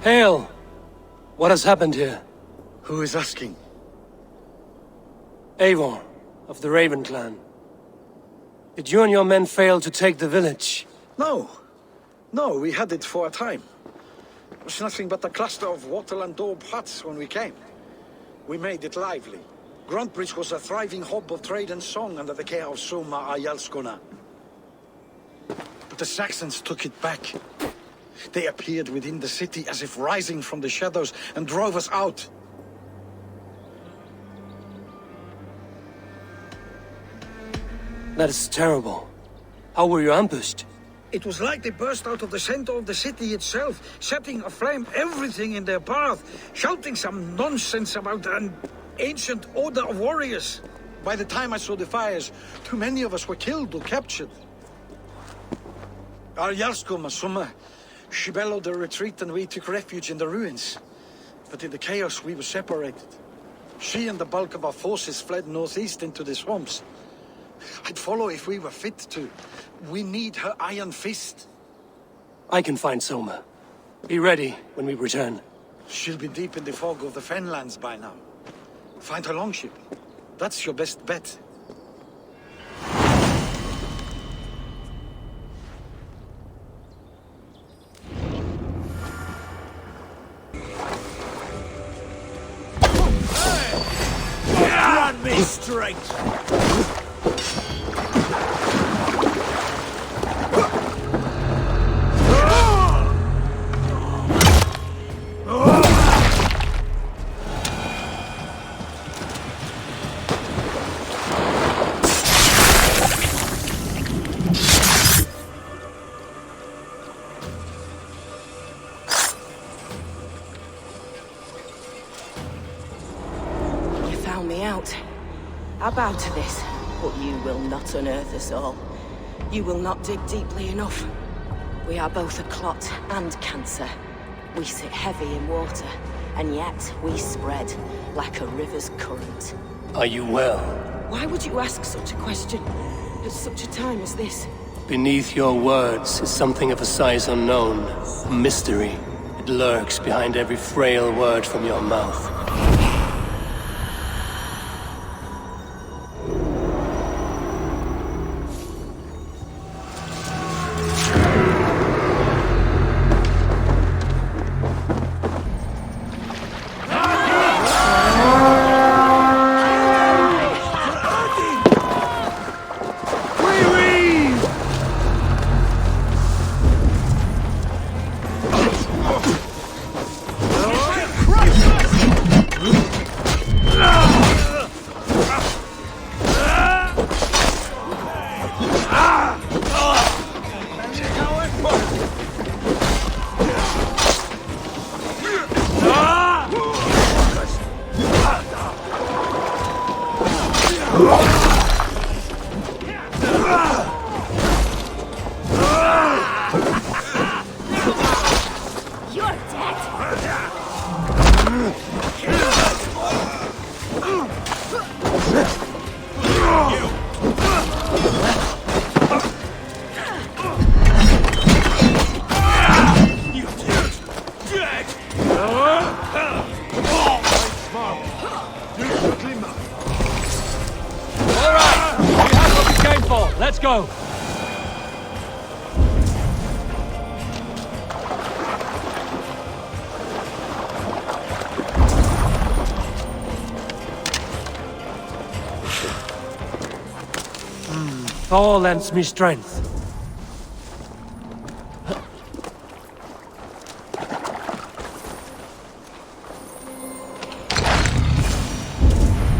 Hail! What has happened here? Who is asking? Eivor, of the Raven clan. Did you and your men fail to take the village? No. No, we had it for a time. It was nothing but a cluster of wattle and daub huts when we came. We made it lively. Gruntbridge was a thriving hub of trade and song under the care of Soma Ayalskona. But the Saxons took it back. They appeared within the city as if rising from the shadows and drove us out. That is terrible. How were you ambushed? It was like they burst out of the center of the city itself, setting aflame everything in their path, shouting some nonsense about an ancient order of warriors. By the time I saw the fires, too many of us were killed or captured. Our Jarlskum, Summa, she bellowed a retreat and we took refuge in the ruins. But in the chaos we were separated. She and the bulk of our forces fled northeast into the swamps. I'd follow if we were fit to. We need her iron fist. I can find Soma. Be ready when we return. She'll be deep in the fog of the Fenlands by now. Find her longship. That's your best bet. Run me straight! I bow to this, but you will not unearth us all. You will not dig deeply enough. We are both a clot and cancer. We sit heavy in water, and yet we spread like a river's current. Are you well? Why would you ask such a question at such a time as this? Beneath your words is something of a size unknown, a mystery. It lurks behind every frail word from your mouth. Let's go! Thor lends me strength.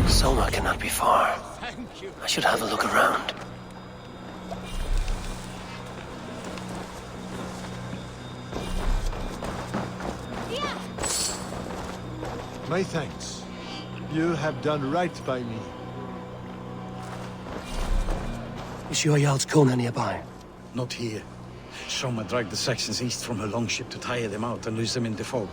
Soma cannot be far. I should have a look around. My thanks. You have done right by me. Is your Jarl's Kona nearby? Not here. Soma dragged the Saxons east from her longship to tire them out and lose them in the fog.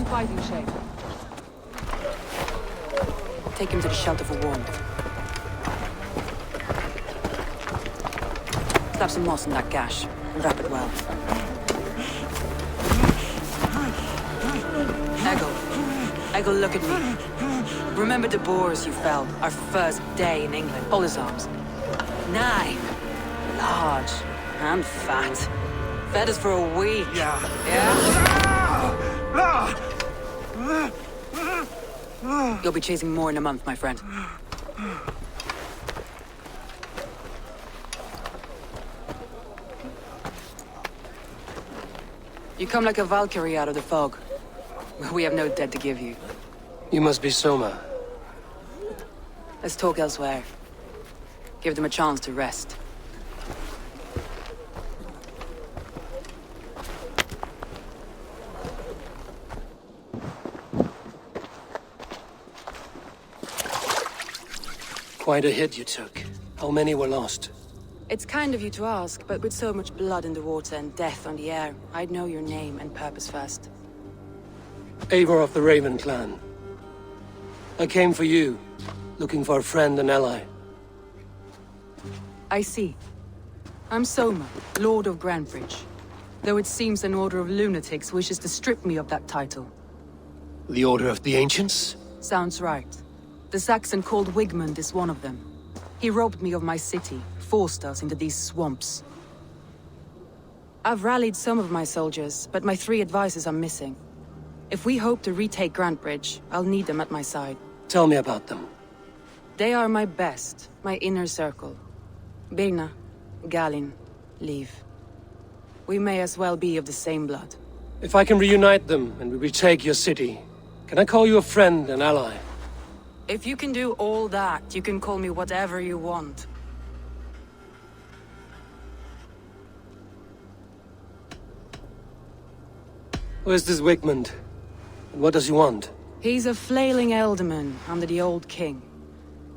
in fighting shape. Take him to the shelter for warmth. Slap some moss in that gash, and wrap it well. Eggle, look at me. Remember the boars you felled, our first day in England? Hold his arms. 9. Large and fat. Fed us for a week. Yeah? You'll be chasing more in a month, my friend. You come like a Valkyrie out of the fog. We have no dead to give you. You must be Soma. Let's talk elsewhere. Give them a chance to rest. Quite a hit you took. How many were lost? It's kind of you to ask, but with so much blood in the water and death on the air, I'd know your name and purpose first. Eivor of the Raven clan. I came for you, looking for a friend and ally. I see. I'm Soma, Lord of Grantebridge. Though it seems an order of lunatics wishes to strip me of that title. The Order of the Ancients? Sounds right. The Saxon called Wigmund is one of them. He robbed me of my city, forced us into these swamps. I've rallied some of my soldiers, but my 3 advisors are missing. If we hope to retake Grantebridge, I'll need them at my side. Tell me about them. They are my best, my inner circle. Birna, Galin, Liv. We may as well be of the same blood. If I can reunite them and we retake your city, can I call you a friend and ally? If you can do all that, you can call me whatever you want. Who is this Wigmund? And what does he want? He's a flailing elderman under the old king.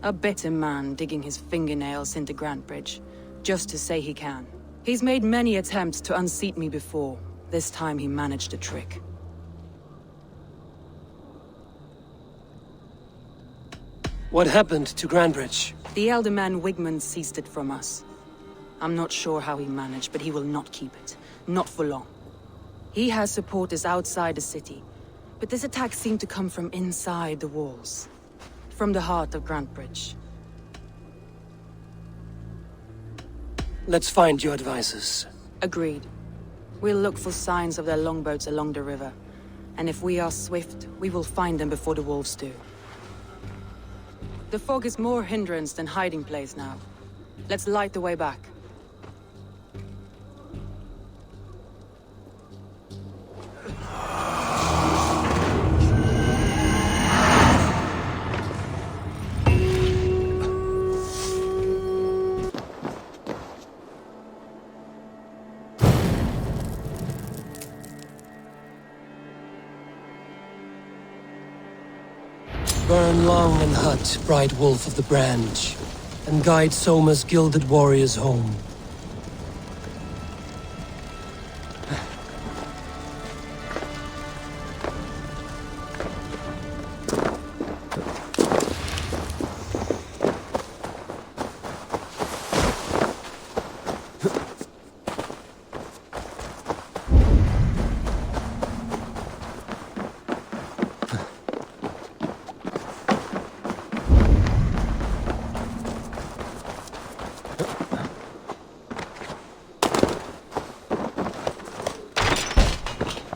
A bitter man digging his fingernails into Grantebridge, just to say he can. He's made many attempts to unseat me before. This time he managed a trick. What happened to Grantebridge? The elderman Wigmund seized it from us. I'm not sure how he managed, but he will not keep it. Not for long. He has supporters outside the city, but this attack seemed to come from inside the walls. From the heart of Grantebridge. Let's find your advisors. Agreed. We'll look for signs of their longboats along the river. And if we are swift, we will find them before the wolves do. The fog is more hindrance than hiding place now. Let's light the way back. Burn long and hut, bright wolf of the branch, and guide Soma's gilded warriors home.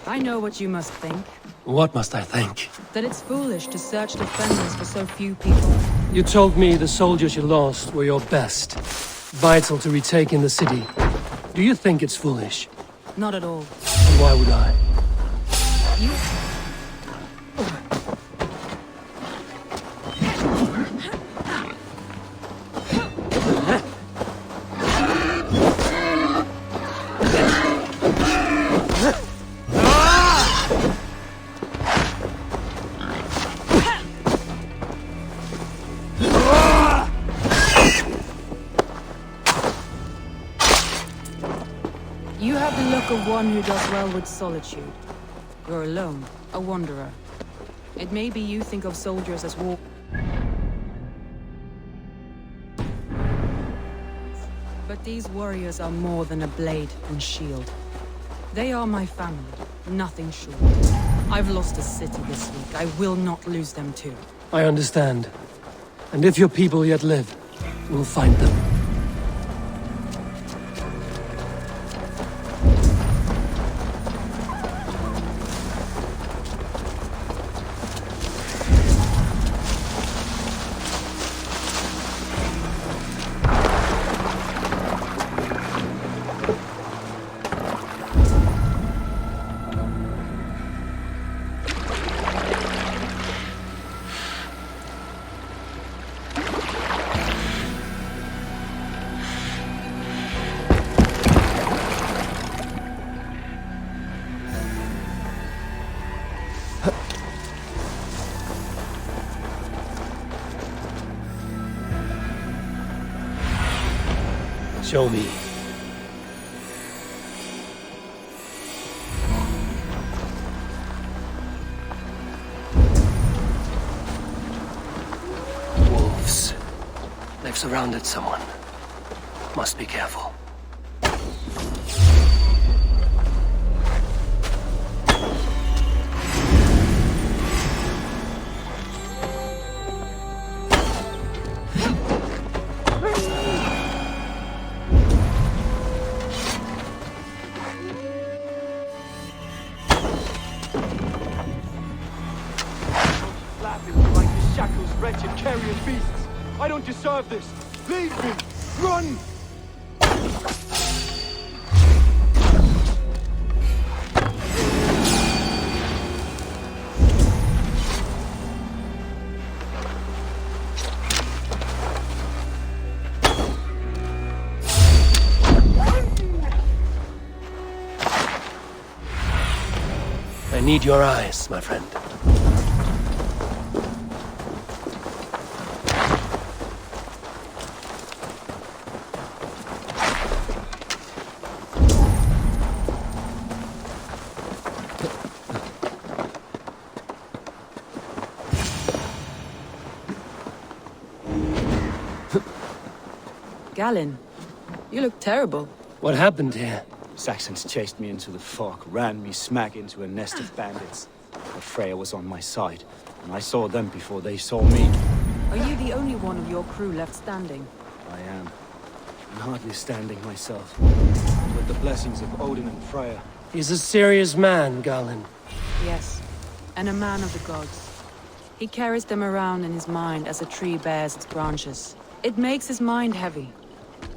I know what you must think. What must I think? That it's foolish to search the fences for so few people. You told me the soldiers you lost were your best. Vital to retaking the city. Do you think it's foolish? Not at all. And why would I? You... You have the look of one who does well with solitude. You're alone, a wanderer. It may be you think of soldiers as war... But these warriors are more than a blade and shield. They are my family, nothing short. I've lost a city this week. I will not lose them too. I understand. And if your people yet live, we'll find them. Show me. Wolves. They've surrounded someone. Must be careful. I don't deserve this! Leave me! Run! I need your eyes, my friend. Galen, you look terrible. What happened here? Saxons chased me into the fog, ran me smack into a nest of bandits. But Freya was on my side, and I saw them before they saw me. Are you the only one of your crew left standing? I am. I'm hardly standing myself. With the blessings of Odin and Freya. He's a serious man, Galen. Yes, and a man of the gods. He carries them around in his mind as a tree bears its branches. It makes his mind heavy,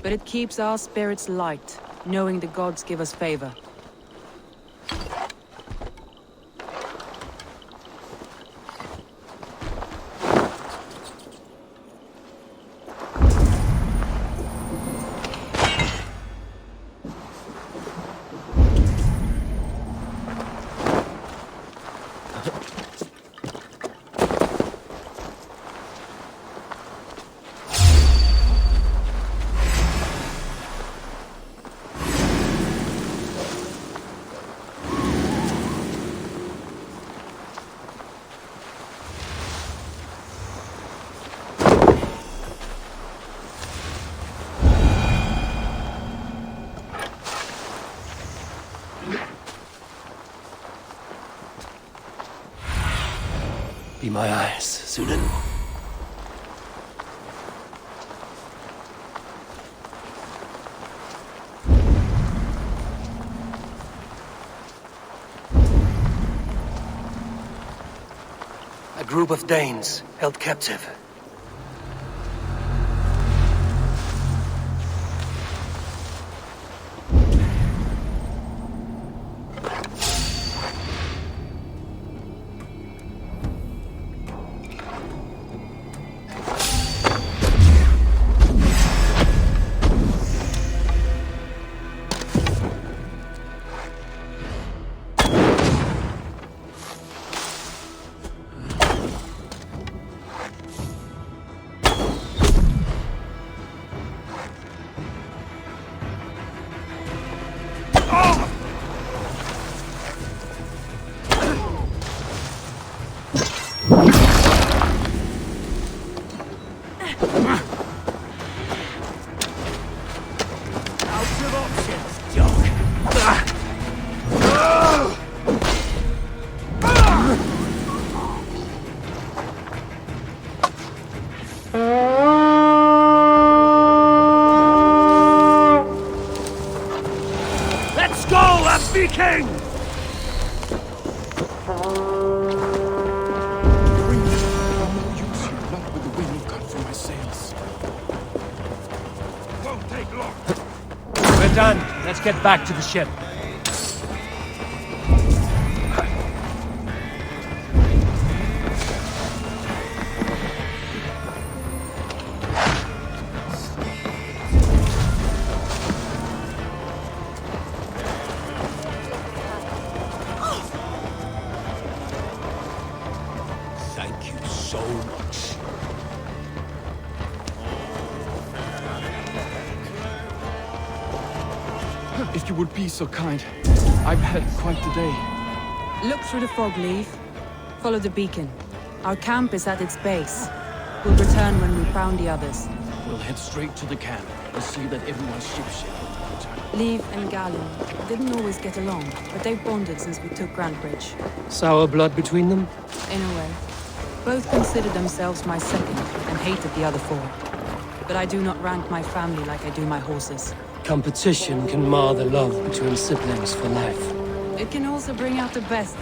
but it keeps our spirits light, knowing the gods give us favor. Be my eyes, Sunan. A group of Danes held captive. Hassan, let's get back to the ship. Thank you so much. If you would be so kind, I've had quite the day. Look through the fog, Leave. Follow the beacon. Our camp is at its base. We'll return when we found the others. We'll head straight to the camp and see that everyone's shipshape when we return. Leave and Galen didn't always get along, but they've bonded since we took Grantbridge. Sour blood between them? In a way. Both considered themselves my second, and hated the other four. But I do not rank my family like I do my horses. Competition can mar the love between siblings for life. It can also bring out the best.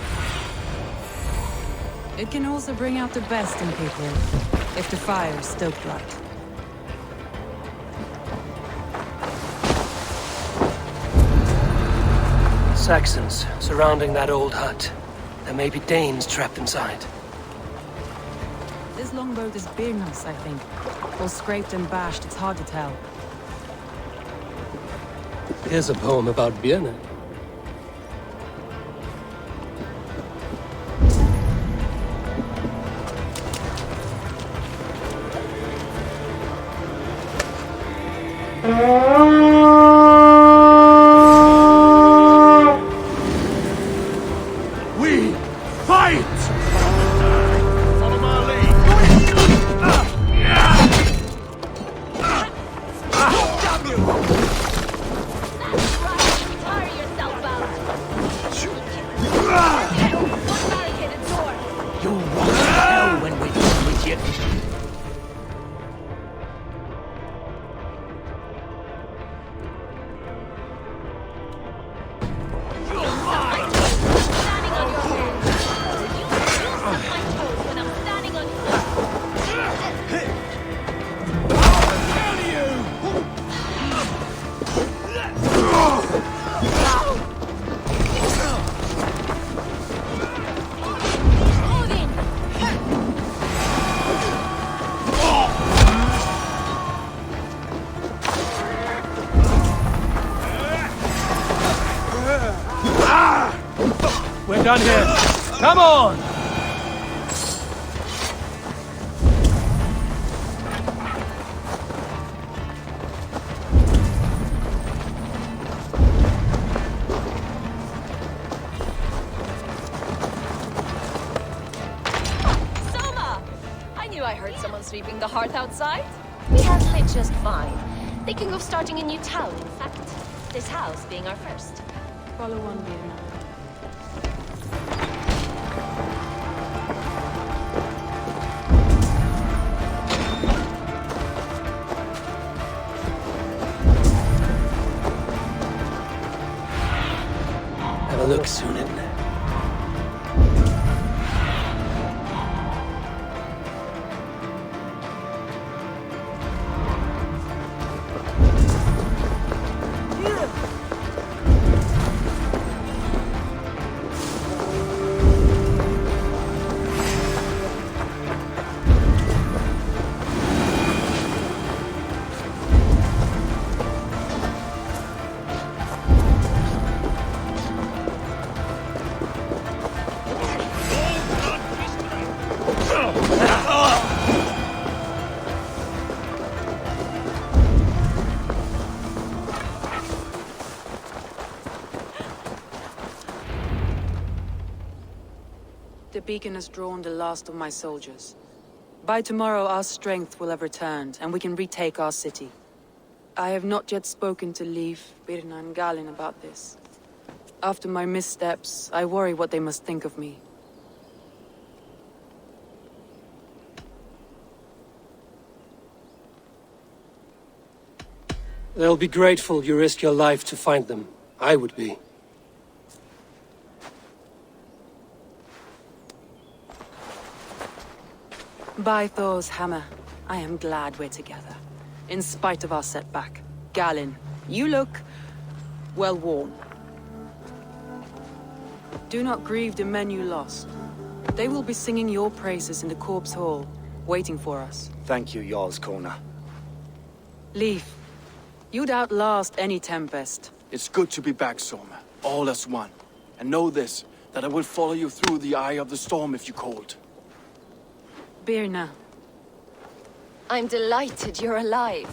It can also bring out the best in people, if the fire is stoked right. Saxons surrounding that old hut. There may be Danes trapped inside. This longboat is Birnus, I think. All scraped and bashed, it's hard to tell. Here's a poem about Birna. We fight! Follow my lead. Damn you! Tire yourself out. One barricaded door. You'll rot in hell when we're done with you. Standing on your head. You step my toes when I'm standing on Odin! We're done here. Come on! Soma! I knew I heard someone sweeping the hearth outside. We have lit just fine. Thinking of starting a new town, in fact. This house being our first. Follow on, Birna. Have a look, Sunan. The beacon has drawn the last of my soldiers. By tomorrow, our strength will have returned, and we can retake our city. I have not yet spoken to Leif, Birna, and Galen about this. After my missteps, I worry what they must think of me. They'll be grateful you risked your life to find them. I would be. By Thor's hammer, I am glad we're together. In spite of our setback. Galen, you look well worn. Do not grieve the men you lost. They will be singing your praises in the Corpse Hall, waiting for us. Thank you, Jarl's Corner. Leave. You'd outlast any tempest. It's good to be back, Soma. All as one. And know this, that I will follow you through the eye of the storm if you called. Birna. I'm delighted you're alive.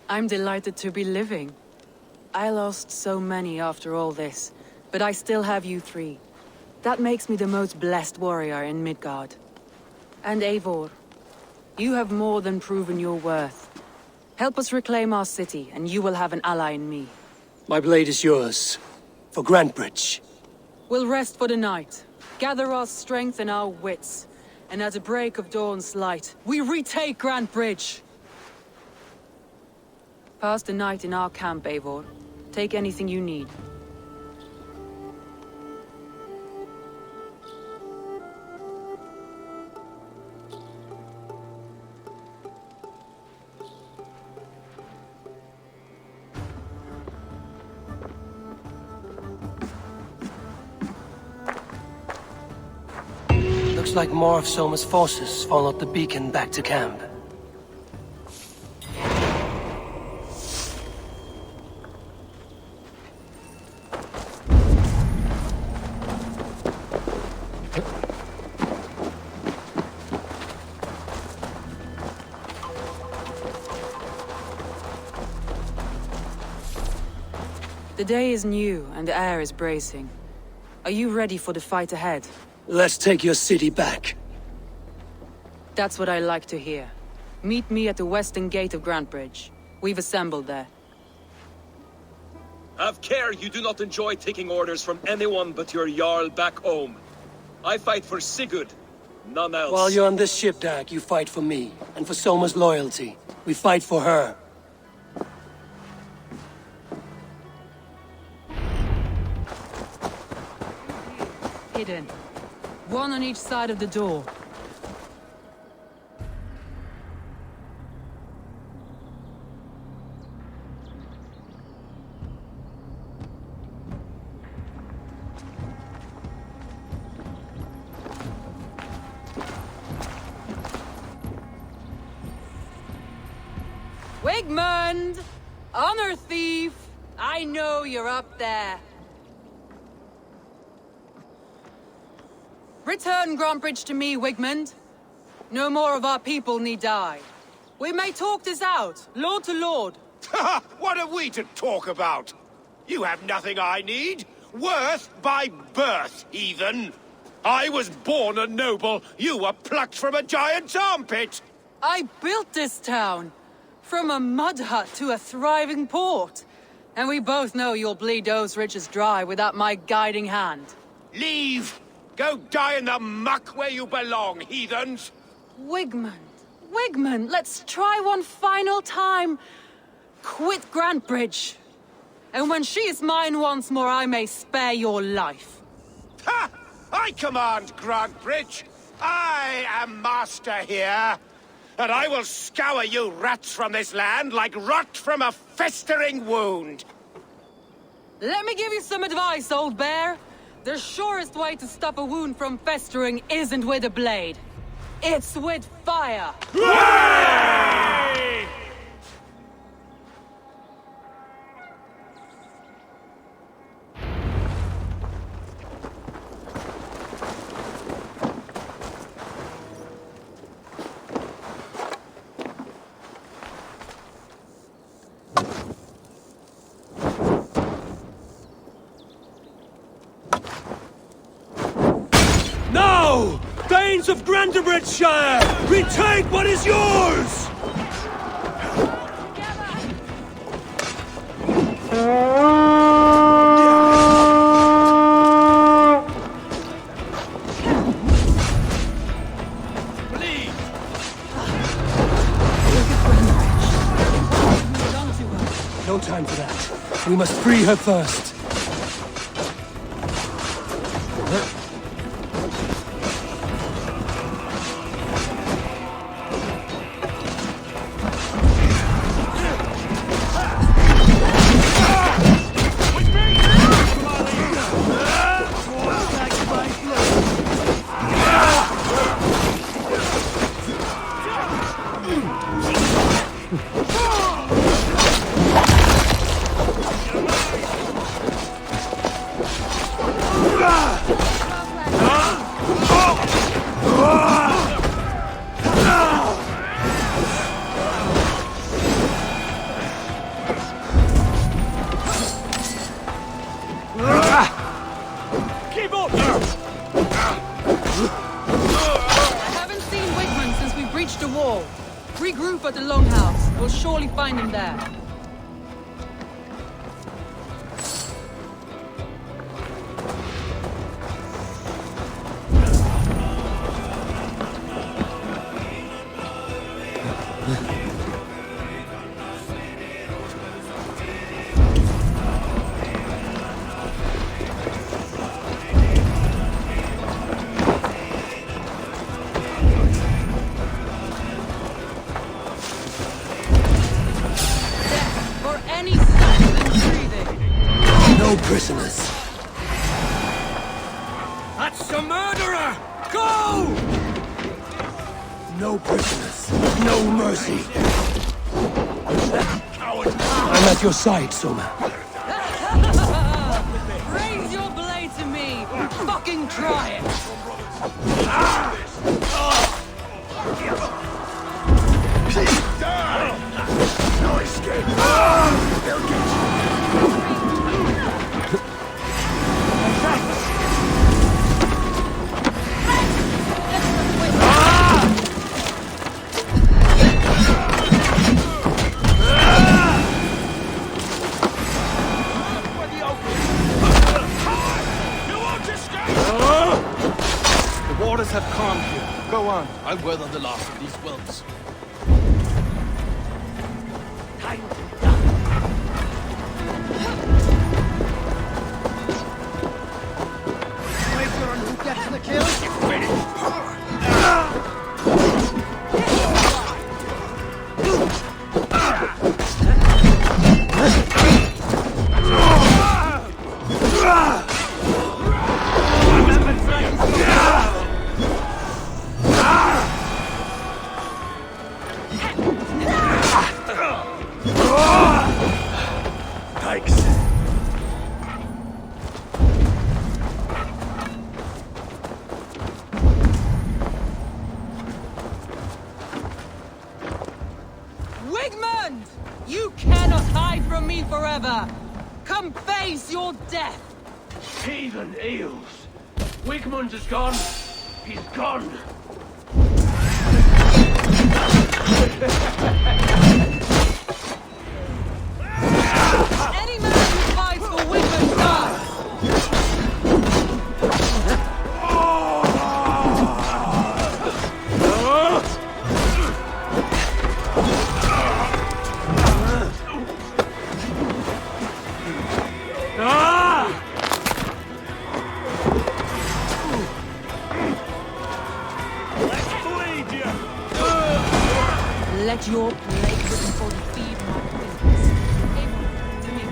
I'm delighted to be living. I lost so many after all this, but I still have you three. That makes me the most blessed warrior in Midgard. And Eivor, you have more than proven your worth. Help us reclaim our city, and you will have an ally in me. My blade is yours. For Grantebridge. We'll rest for the night, gather our strength and our wits, and at the break of dawn's light, we retake Grantebridge! Pass the night in our camp, Eivor. Take anything you need. Looks like more of Soma's forces followed the beacon back to camp. The day is new, and the air is bracing. Are you ready for the fight ahead? Let's take your city back. That's what I like to hear. Meet me at the western gate of Grantebridge. We've assembled there. Have care you do not enjoy taking orders from anyone but your Jarl back home. I fight for Sigurd, none else. While you're on this ship, Dag, you fight for me, and for Soma's loyalty. We fight for her. Hidden. One on each side of the door. Wigmund! Honor thief! I know you're up there. Return Grantebridge to me, Wigmund. No more of our people need die. We may talk this out, lord to lord. What are we to talk about? You have nothing I need. Worth by birth, heathen. I was born a noble. You were plucked from a giant's armpit. I built this town. From a mud hut to a thriving port. And we both know you'll bleed those riches dry without my guiding hand. Leave! Go die in the muck where you belong, heathens! Wigmund, Wigmund, let's try one final time. Quit Grantebridge. And when she is mine once more, I may spare your life. Ha! I command Grantebridge. I am master here. And I will scour you rats from this land like rot from a festering wound. Let me give you some advice, old bear. The surest way to stop a wound from festering isn't with a blade. It's with fire! Hooray! Now! Thanes of Grantebridgeshire! Retake what is yours! No time for that. We must free her first. Keep up! I haven't seen Wigmund since we breached the wall. Regroup at the Longhouse. We'll surely find him there. Prisoners. That's a murderer! Go! No prisoners. No mercy. I'm at your side, Soma. Raise your blade to me! Fucking try it! No escape! They'll get you! The waters have calmed here. Go on. I'll weather the last of these whelps. Wigmund! You cannot hide from me forever! Come face your death! Heathen eels! Wigmund is gone! He's gone! Any man who fights for Wigmund dies! Let your blade written for the feed my fingers. Eivor, to me.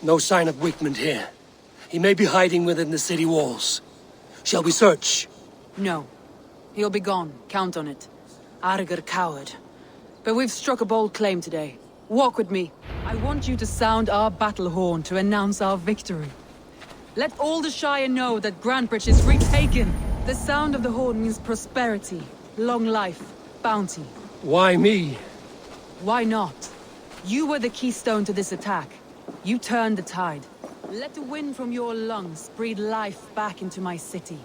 No sign of Wigmund here. He may be hiding within the city walls. Shall we search? No. He'll be gone. Count on it. Arger coward. But we've struck a bold claim today. Walk with me. I want you to sound our battle horn to announce our victory. Let all the Shire know that Grantebridge is retaken. The sound of the horn means prosperity, long life, bounty. Why me? Why not? You were the keystone to this attack. You turned the tide. Let the wind from your lungs breathe life back into my city.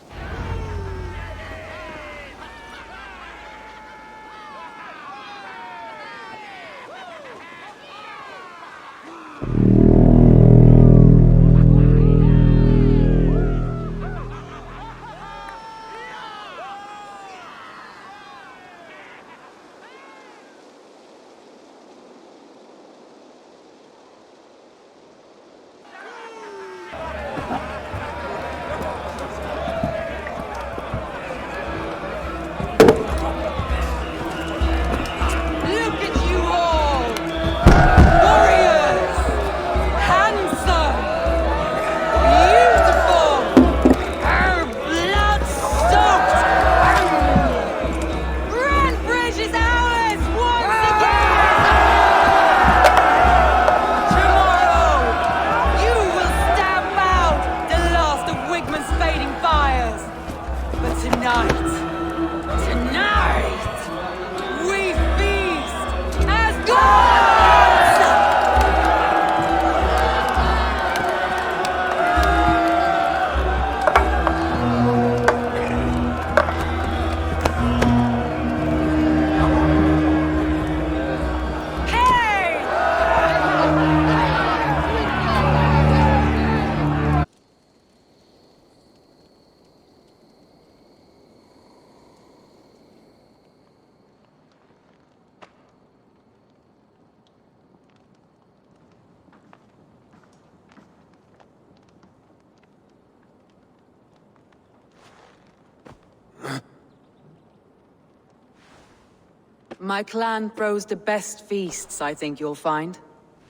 My clan throws the best feasts, I think you'll find.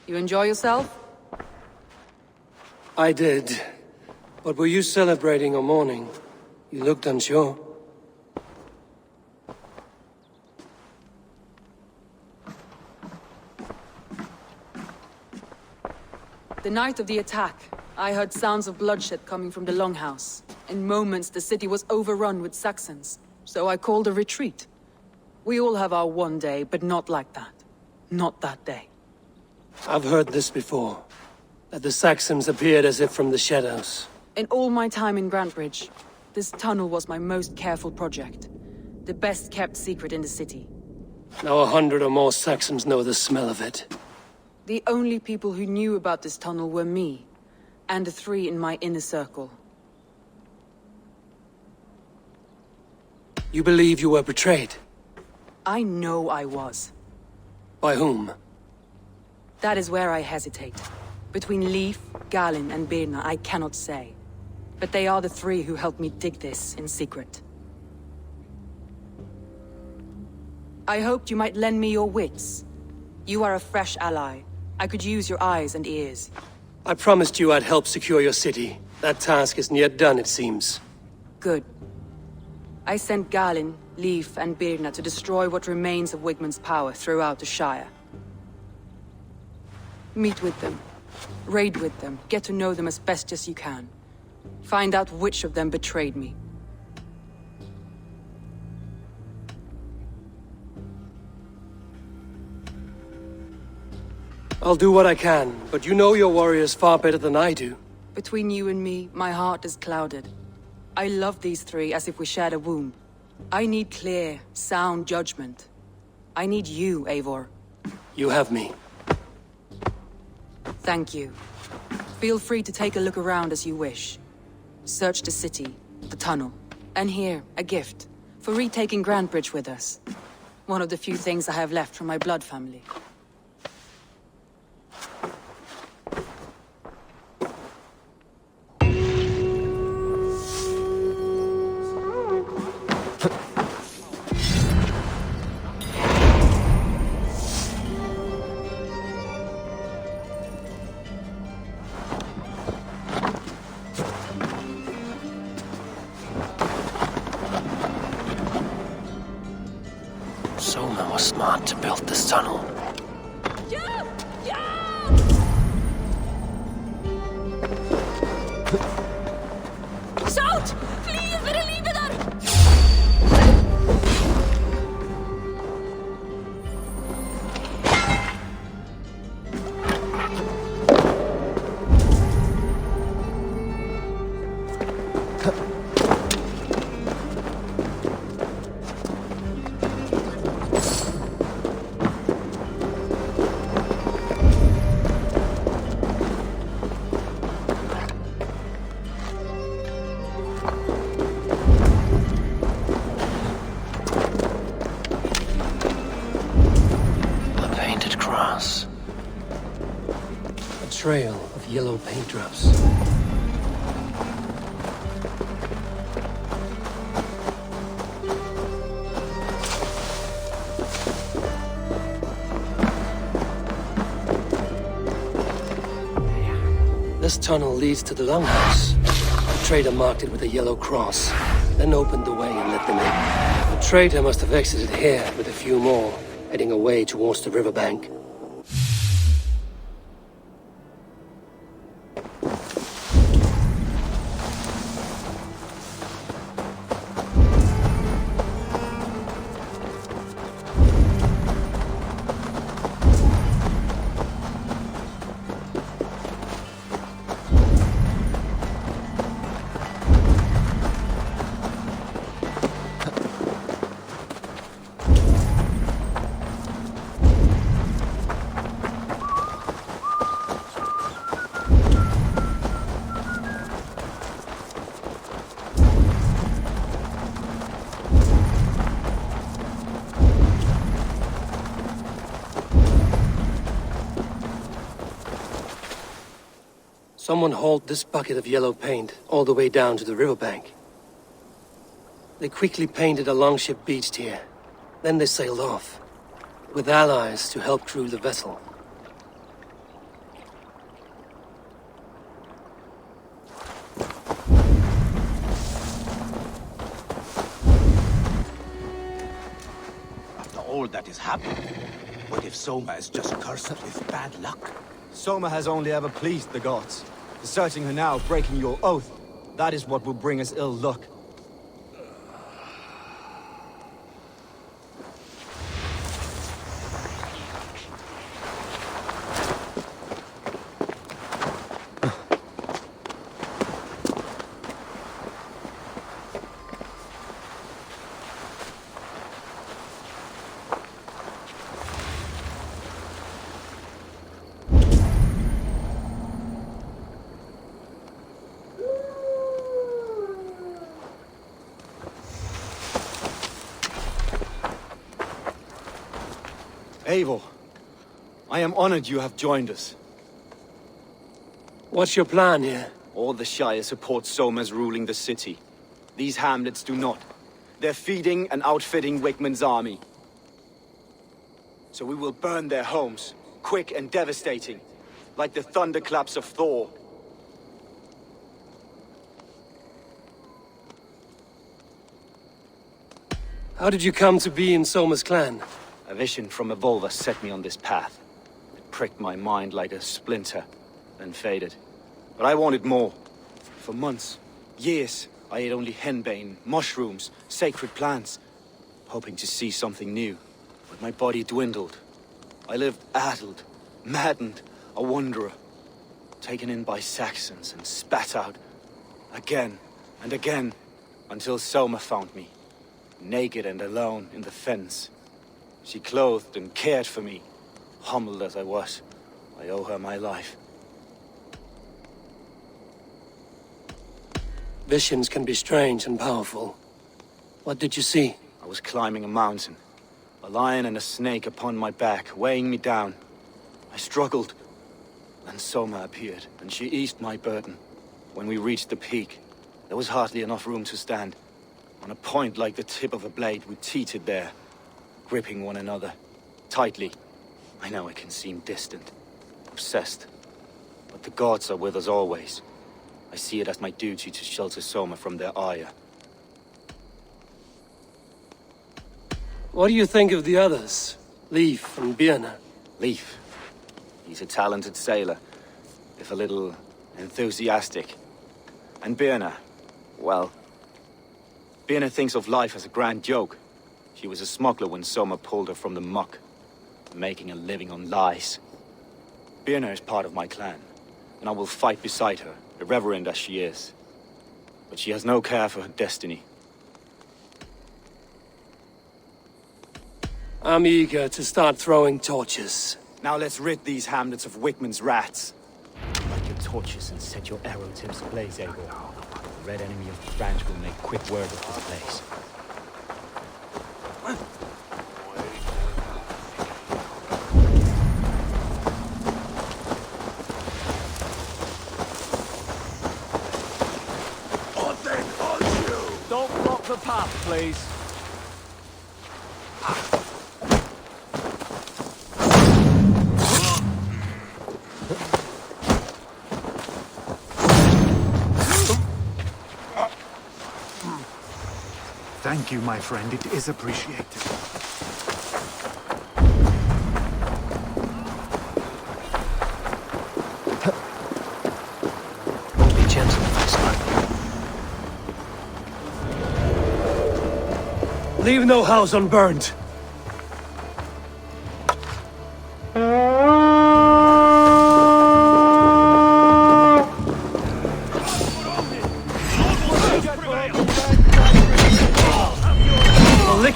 You enjoy yourself? I did. But were you celebrating or mourning? You looked unsure. The night of the attack, I heard sounds of bloodshed coming from the Longhouse. In moments, the city was overrun with Saxons, so I called a retreat. We all have our one day, but not like that. Not that day. I've heard this before. That the Saxons appeared as if from the shadows. In all my time in Grantebridge, this tunnel was my most careful project. The best kept secret in the city. Now 100 or more Saxons know the smell of it. The only people who knew about this tunnel were me, and the 3 in my inner circle. You believe you were betrayed? I know I was. By whom? That is where I hesitate. Between Leif, Galin, and Birna, I cannot say. But they are the 3 who helped me dig this in secret. I hoped you might lend me your wits. You are a fresh ally. I could use your eyes and ears. I promised you I'd help secure your city. That task isn't yet done, it seems. Good. I sent Galin, Leif, and Birna to destroy what remains of Wigmund's power throughout the Shire. Meet with them. Raid with them. Get to know them as best as you can. Find out which of them betrayed me. I'll do what I can, but you know your warriors far better than I do. Between you and me, my heart is clouded. I love these 3 as if we shared a womb. I need clear, sound judgment. I need you, Eivor. You have me. Thank you. Feel free to take a look around as you wish. Search the city, the tunnel, and here, a gift, for retaking Grantebridge with us. One of the few things I have left from my blood family. Soma was smart to build this tunnel. Shout! Fly for livet der! A painted cross. A trail of yellow paint drops. This tunnel leads to the longhouse. The trader marked it with a yellow cross, then opened the way and let them in. The trader must have exited here with a few more, heading away towards the riverbank. Someone hauled this bucket of yellow paint all the way down to the riverbank. They quickly painted a longship beached here. Then they sailed off, with allies to help crew the vessel. After all that has happened, what if Soma is just cursed with bad luck? Soma has only ever pleased the gods. Deserting her now, breaking your oath, that is what will bring us ill luck. Eivor, I am honored you have joined us. What's your plan here? All the Shire support Soma's ruling the city. These hamlets do not. They're feeding and outfitting Wigmund's army. So we will burn their homes, quick and devastating, like the thunderclaps of Thor. How did you come to be in Soma's clan? A vision from Eivor set me on this path. It pricked my mind like a splinter, then faded. But I wanted more. For months, years, I ate only henbane, mushrooms, sacred plants, hoping to see something new. But my body dwindled. I lived addled, maddened, a wanderer, taken in by Saxons and spat out, again and again, until Soma found me, naked and alone in the fens. She clothed and cared for me. Humbled as I was, I owe her my life. Visions can be strange and powerful. What did you see? I was climbing a mountain. A lion and a snake upon my back, weighing me down. I struggled. Then Soma appeared, and she eased my burden. When we reached the peak, there was hardly enough room to stand. On a point like the tip of a blade, we teetered there, gripping one another, tightly. I know it can seem distant, obsessed, but the gods are with us always. I see it as my duty to shelter Soma from their ire. What do you think of the others? Leif and Birna? Leif. He's a talented sailor, if a little enthusiastic. And Birna, well, Birna thinks of life as a grand joke. She was a smuggler when Soma pulled her from the muck, making a living on lies. Birna is part of my clan, and I will fight beside her, irreverent as she is. But she has no care for her destiny. I'm eager to start throwing torches. Now let's rid these hamlets of Wigmund's rats. Light your torches and set your arrow tips ablaze, Eivor. red enemy of the French will make quick work of this place. Don't block the path, please. Thank you, my friend. It is appreciated. Be gentle, son. Leave no house unburned.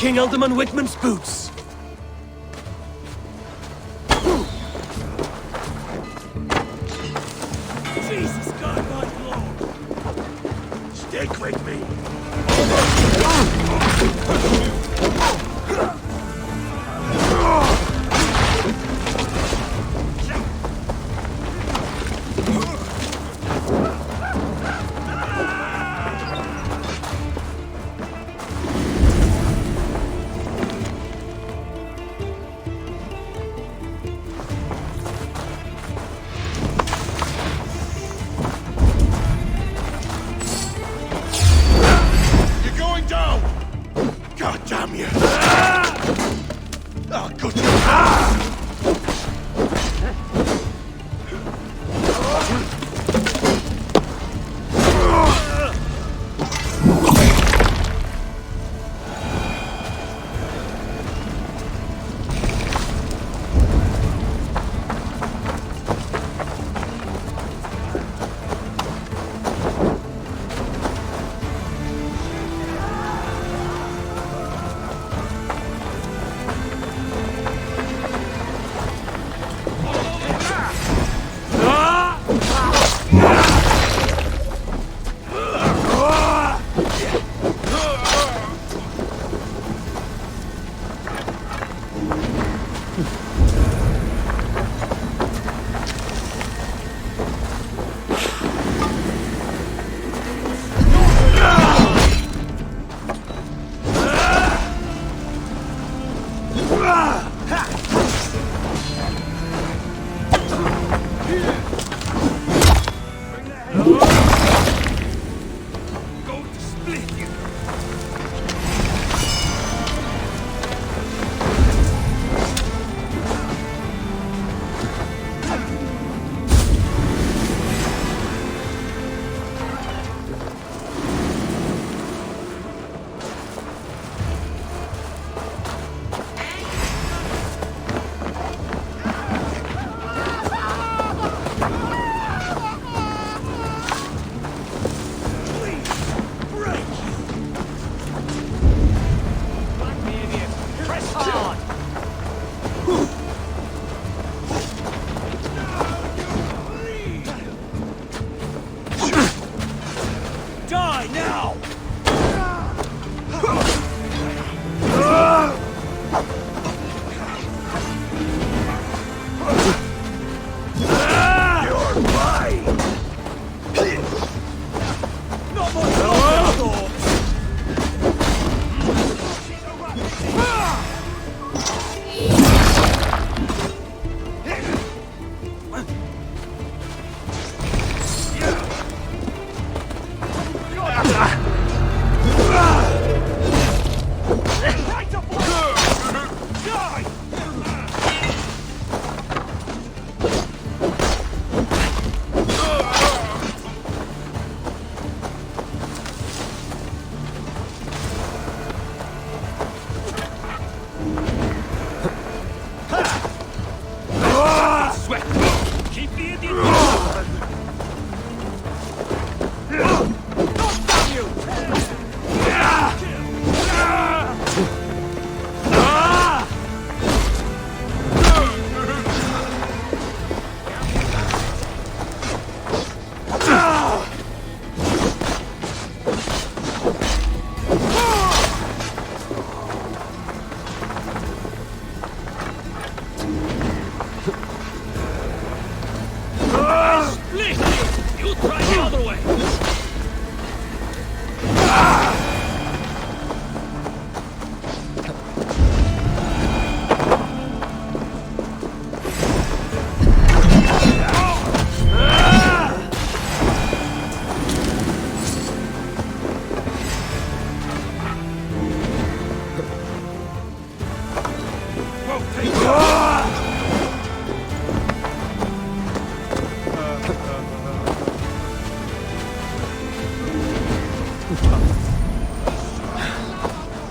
King Alderman Whitman's boots. Jesus God, my Lord! Stick with me.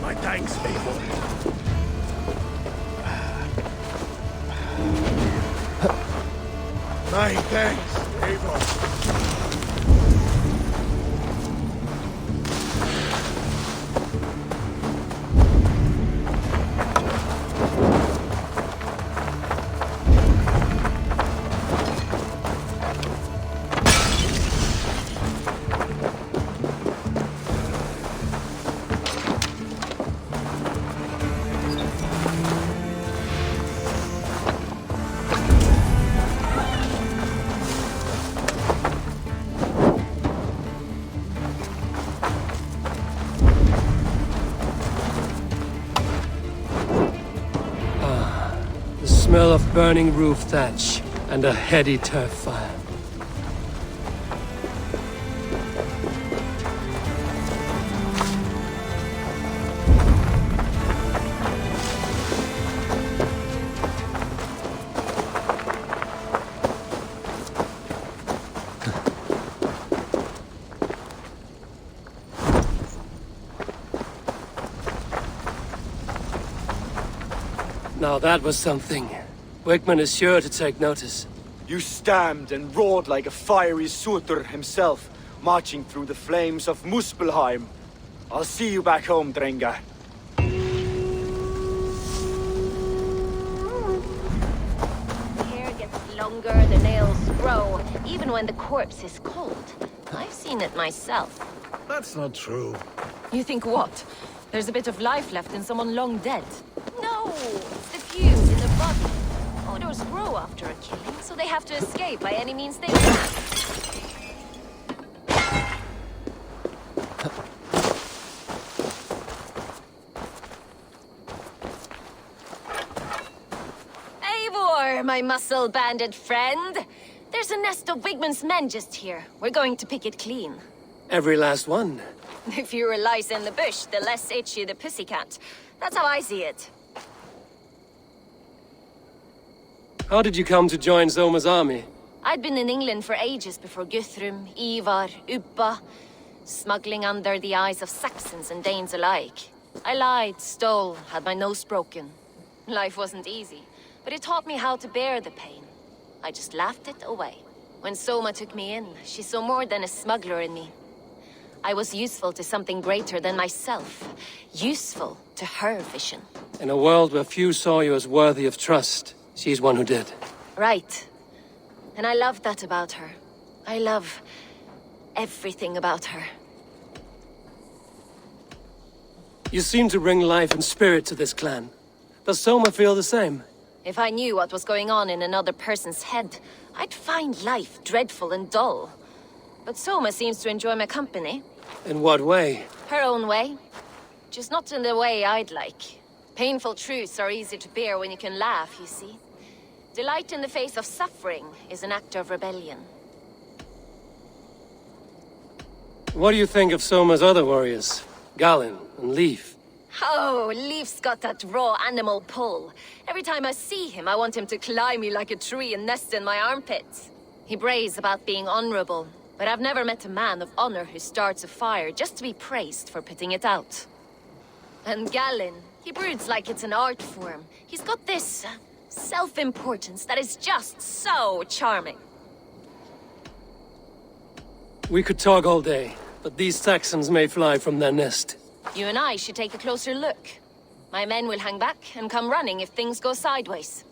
My thanks, Eivor. My thanks, Eivor. Smell of burning roof thatch and a heady turf fire. Now that was something. Wigman is sure to take notice. You stamped and roared like a fiery Surtur himself, marching through the flames of Muspelheim. I'll see you back home, Drenga. The hair gets longer, the nails grow, even when the corpse is cold. I've seen it myself. That's not true. You think what? There's a bit of life left in someone long dead? No! It's the fuse in the body. Odors grow after a killing, so they have to escape by any means they can. Eivor, my muscle-banded friend! There's a nest of Wigman's men just here. We're going to pick it clean. Every last one. The fewer lice in the bush, the less itchy the pussycat. That's how I see it. How did you come to join Zoma's army? I'd been in England for ages before Guthrum, Eivor, Ubba, smuggling under the eyes of Saxons and Danes alike. I lied, stole, had my nose broken. Life wasn't easy, but it taught me how to bear the pain. I just laughed it away. When Soma took me in, she saw more than a smuggler in me. I was useful to something greater than myself. Useful to her vision. In a world where few saw you as worthy of trust, she's one who did. Right. And I love that about her. I love everything about her. You seem to bring life and spirit to this clan. Does Soma feel the same? If I knew what was going on in another person's head, I'd find life dreadful and dull. But Soma seems to enjoy my company. In what way? Her own way. Just not in the way I'd like. Painful truths are easy to bear when you can laugh, you see. Delight in the face of suffering is an act of rebellion. What do you think of Soma's other warriors? Galin and Leif? Oh, Leif's got that raw animal pull. Every time I see him, I want him to climb me like a tree and nest in my armpits. He brays about being honorable, but I've never met a man of honor who starts a fire just to be praised for putting it out. And Galin, he broods like it's an art form. He's got this self-importance that is just so charming. We could talk all day, but these Saxons may fly from their nest. You and I should take a closer look. My men will hang back and come running if things go sideways.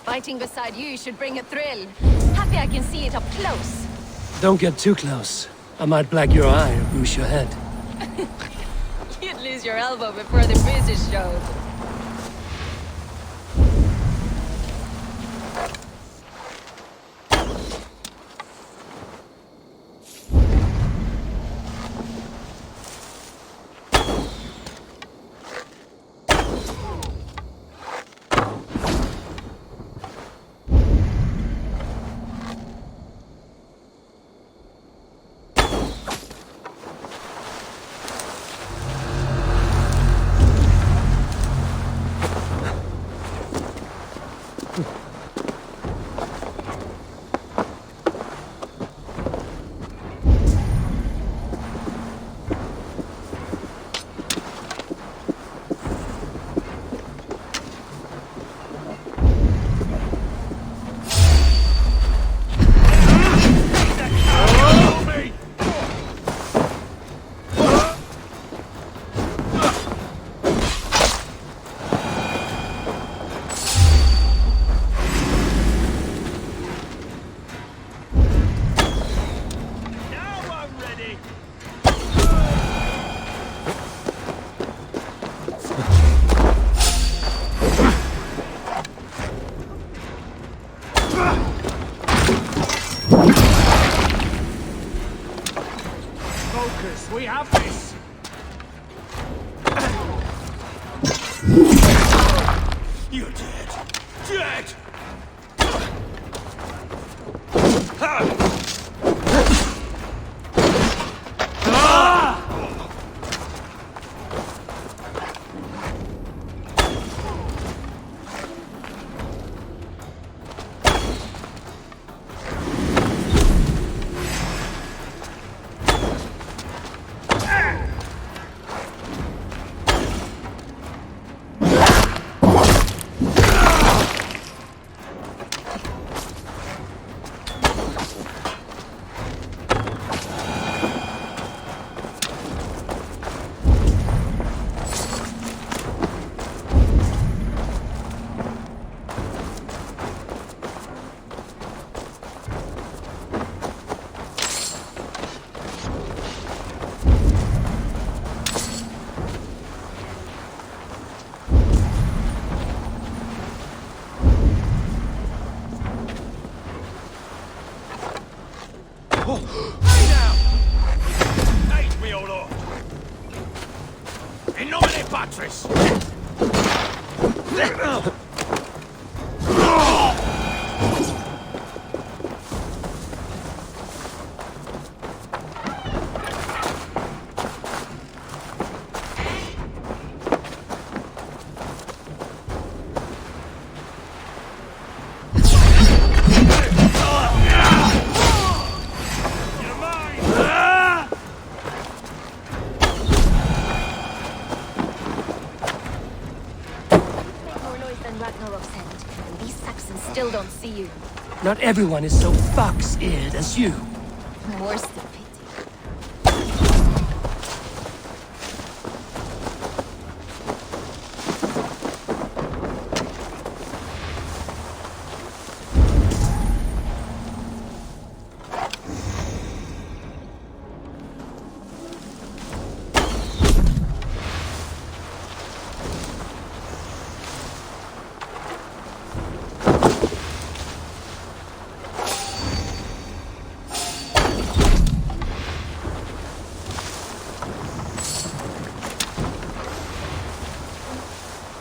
Fighting beside you should bring a thrill. Happy I can see it up close. Don't get too close. I might black your eye or bruise your head. You'd lose your elbow before the bruises showed. You're dead. Dead! Still don't see you. Not everyone is so fox-eared as you. More's the pity.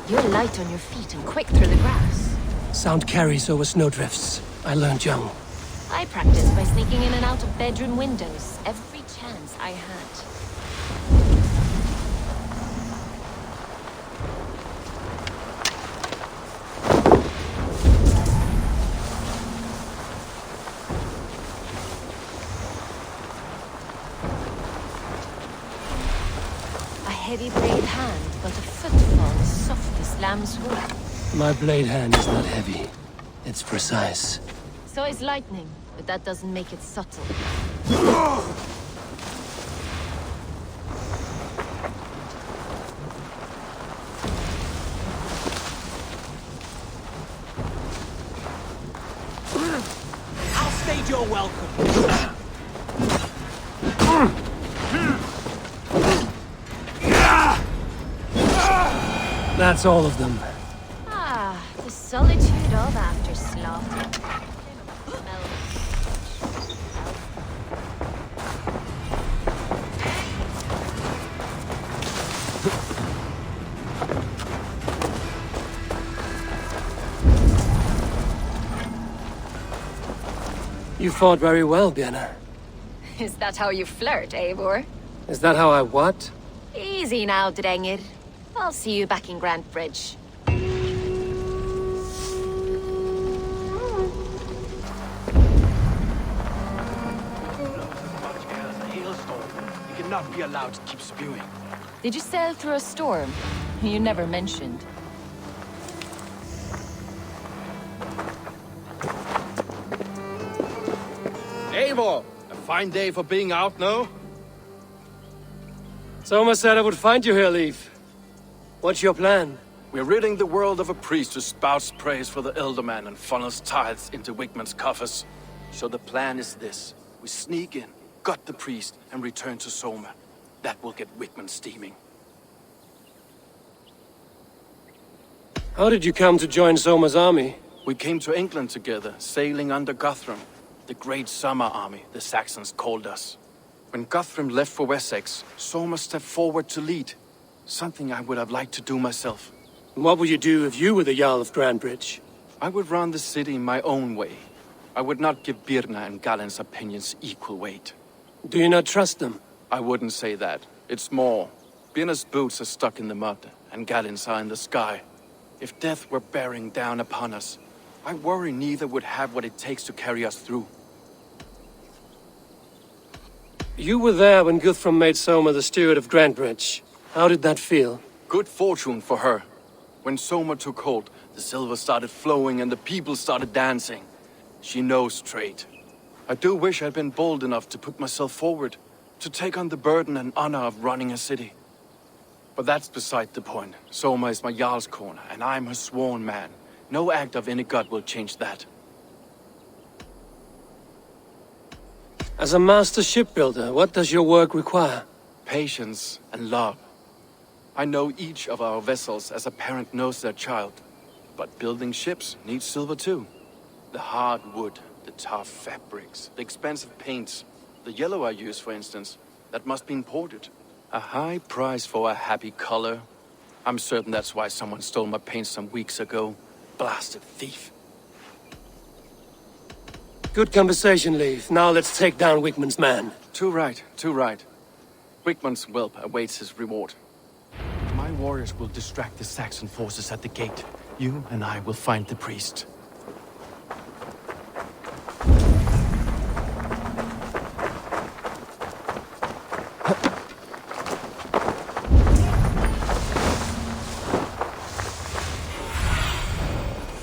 You're light on your feet and quick through the grass. Sound carries over snowdrifts. I learned young. I practiced by sneaking in and out of bedroom windows every chance I had. Heavy blade hand, but a footfall as soft as lamb's wool. My blade hand is not heavy. It's precise. So is lightning, but that doesn't make it subtle. I'll stage your welcome. That's all of them. Ah, the solitude of after slaughter. You fought very well, Björn. Is that how you flirt, Eivor? Is that how I what? Easy now, Drengir. I'll see you back in Grand Bridge. You cannot be allowed to keep spewing. Did you sail through a storm? You never mentioned. Eivor! A fine day for being out, no? Soma said I would find you here, Leif. What's your plan? We're ridding the world of a priest who spouts praise for the Elderman and funnels tithes into Wigman's coffers. So the plan is this. We sneak in, gut the priest, and return to Soma. That will get Wigman steaming. How did you come to join Soma's army? We came to England together, sailing under Guthrum. The Great Summer Army, the Saxons called us. When Guthrum left for Wessex, Soma stepped forward to lead. Something I would have liked to do myself. What would you do if you were the Jarl of Grandbridge? I would run the city my own way. I would not give Birna and Galen's opinions equal weight. Do you not trust them? I wouldn't say that. It's more. Birna's boots are stuck in the mud, and Galen's are in the sky. If death were bearing down upon us, I worry neither would have what it takes to carry us through. You were there when Guthrum made Soma the steward of Grandbridge. How did that feel? Good fortune for her. When Soma took hold, the silver started flowing and the people started dancing. She knows trade. I do wish I'd been bold enough to put myself forward, to take on the burden and honor of running a city. But that's beside the point. Soma is my Jarl's corner, and I'm her sworn man. No act of any god will change that. As a master shipbuilder, what does your work require? Patience and love. I know each of our vessels as a parent knows their child. But building ships needs silver too. The hard wood, the tough fabrics, the expensive paints. The yellow I use, for instance, that must be imported. A high price for a happy color. I'm certain that's why someone stole my paint some weeks ago. Blasted thief. Good conversation, Leif. Now let's take down Wigmund's man. Too right, too right. Wigmund's whelp awaits his reward. My warriors will distract the Saxon forces at the gate. You and I will find the priest.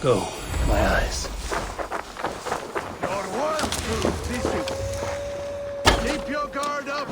Go, my eyes. Your work proves this. Keep your guard up.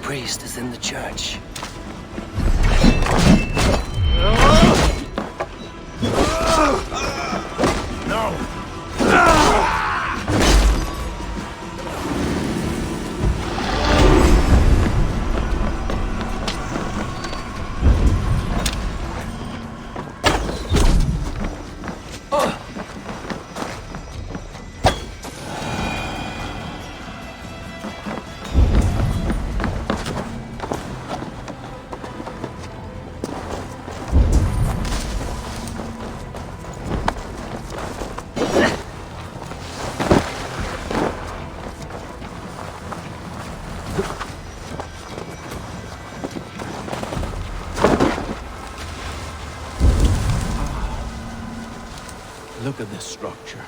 Priest is in the church. Look at this structure.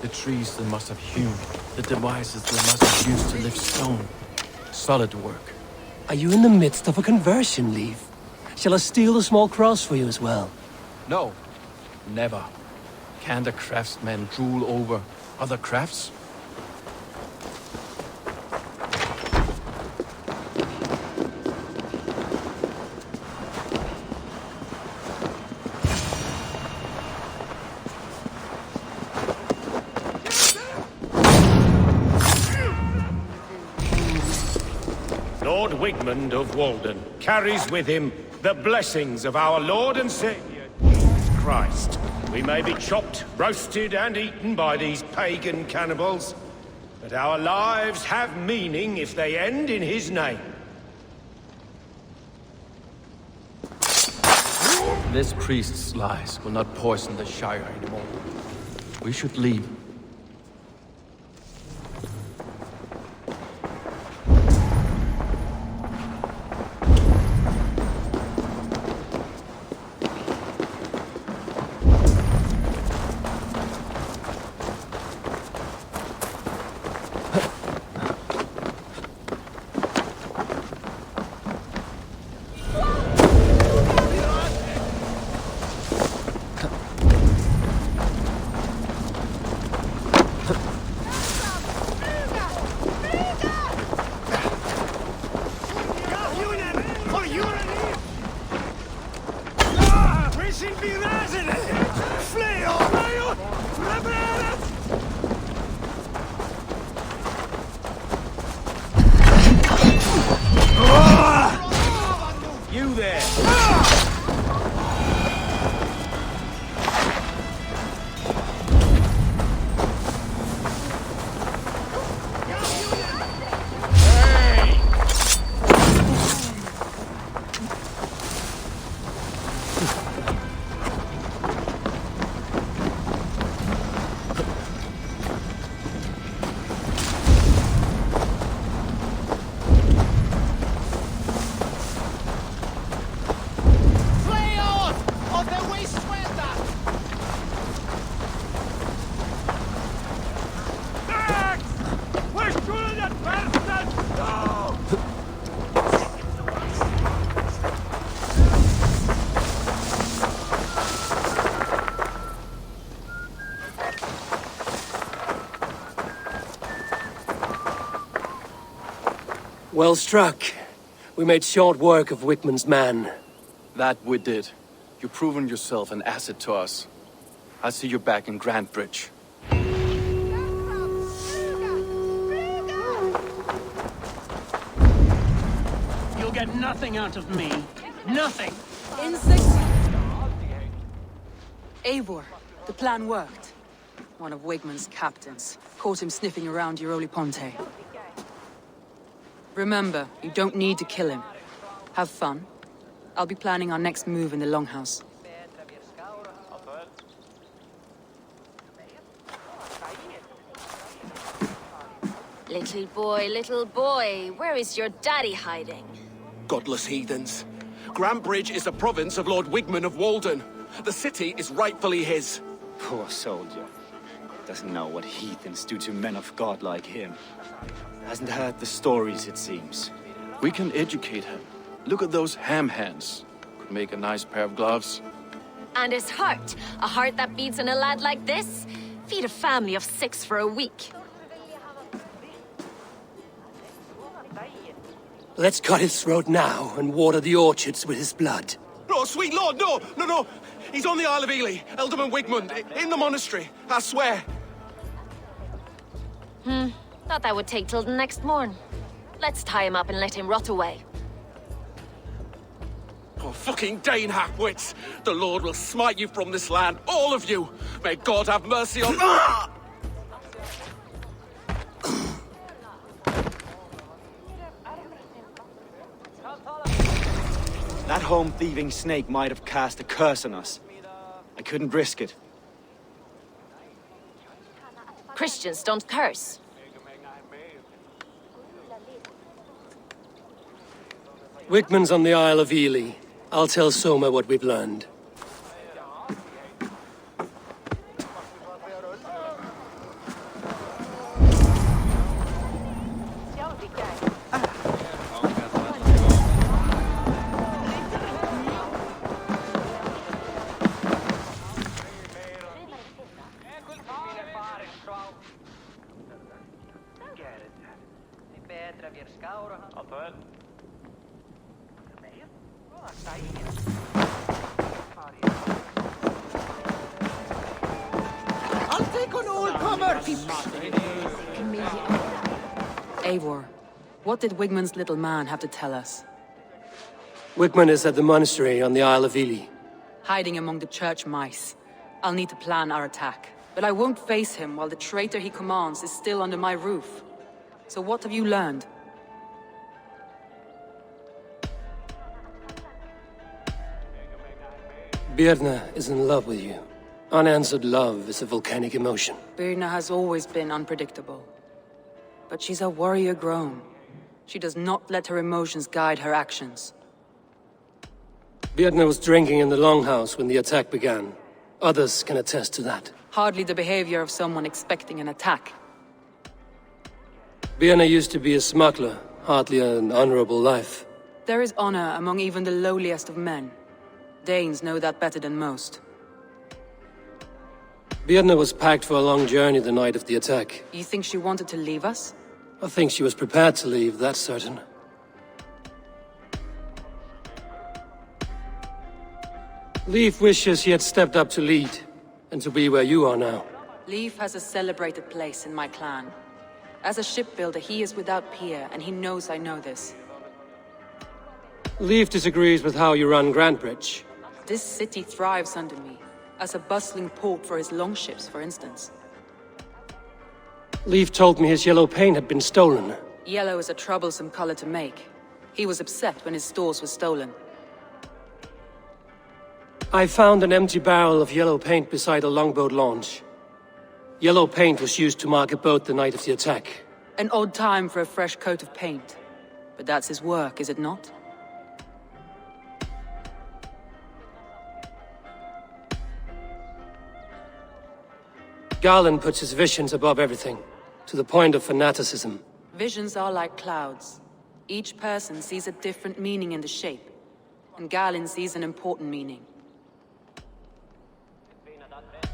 The trees they must have hewn. The devices they must have used to lift stone. Solid work. Are you in the midst of a conversion, Leif? Shall I steal the small cross for you as well? No. Never. Can the craftsmen drool over other crafts? Lord Wigmund of Walden carries with him the blessings of our Lord and Saviour, Jesus Christ. We may be chopped, roasted, and eaten by these pagan cannibals, but our lives have meaning if they end in his name. This priest's lies will not poison the Shire anymore. We should leave. You there! Well struck. We made short work of Wigmund's man. That we did. You've proven yourself an asset to us. I'll see you back in Grantbridge. You'll get nothing out of me. Nothing! Eivor, the plan worked. One of Wigmund's captains. Caught him sniffing around Euroli Ponte. Remember, you don't need to kill him. Have fun. I'll be planning our next move in the Longhouse. Little boy, where is your daddy hiding? Godless heathens. Grantbridge is a province of Lord Wigmund of Walden. The city is rightfully his. Poor soldier. Doesn't know what heathens do to men of God like him. Hasn't heard the stories, it seems. We can educate him. Look at those ham hands. Could make a nice pair of gloves. And his heart. A heart that beats in a lad like this? Feed a family of 6 for a week. Let's cut his throat now and water the orchards with his blood. No, sweet lord, no! He's on the Isle of Ely, Ealdorman Wigmund, in the monastery, I swear. Thought that would take till the next morn. Let's tie him up and let him rot away. Oh, fucking Dane half-wits! The Lord will smite you from this land, all of you! May God have mercy on... That home-thieving snake might have cast a curse on us. I couldn't risk it. Christians don't curse. Wigmund's on the Isle of Ely. I'll tell Soma what we've learned. Eivor, what did Wigmund's little man have to tell us? Wigmund is at the monastery on the Isle of Ely. Hiding among the church mice. I'll need to plan our attack. But I won't face him while the traitor he commands is still under my roof. So what have you learned? Birna is in love with you. Unanswered love is a volcanic emotion. Birna has always been unpredictable. But she's a warrior grown. She does not let her emotions guide her actions. Birna was drinking in the Longhouse when the attack began. Others can attest to that. Hardly the behavior of someone expecting an attack. Birna used to be a smuggler, hardly an honorable life. There is honor among even the lowliest of men. Danes know that better than most. Birna was packed for a long journey the night of the attack. You think she wanted to leave us? I think she was prepared to leave, that's certain. Leif wishes he had stepped up to lead, and to be where you are now. Leif has a celebrated place in my clan. As a shipbuilder, he is without peer, and he knows I know this. Leif disagrees with how you run Grantebridge. This city thrives under me, as a bustling port for his longships, for instance. Leif told me his yellow paint had been stolen. Yellow is a troublesome color to make. He was upset when his stores were stolen. I found an empty barrel of yellow paint beside a longboat launch. Yellow paint was used to mark a boat the night of the attack. An odd time for a fresh coat of paint. But that's his work, is it not? Garland puts his visions above everything, to the point of fanaticism. Visions are like clouds. Each person sees a different meaning in the shape, and Garland sees an important meaning.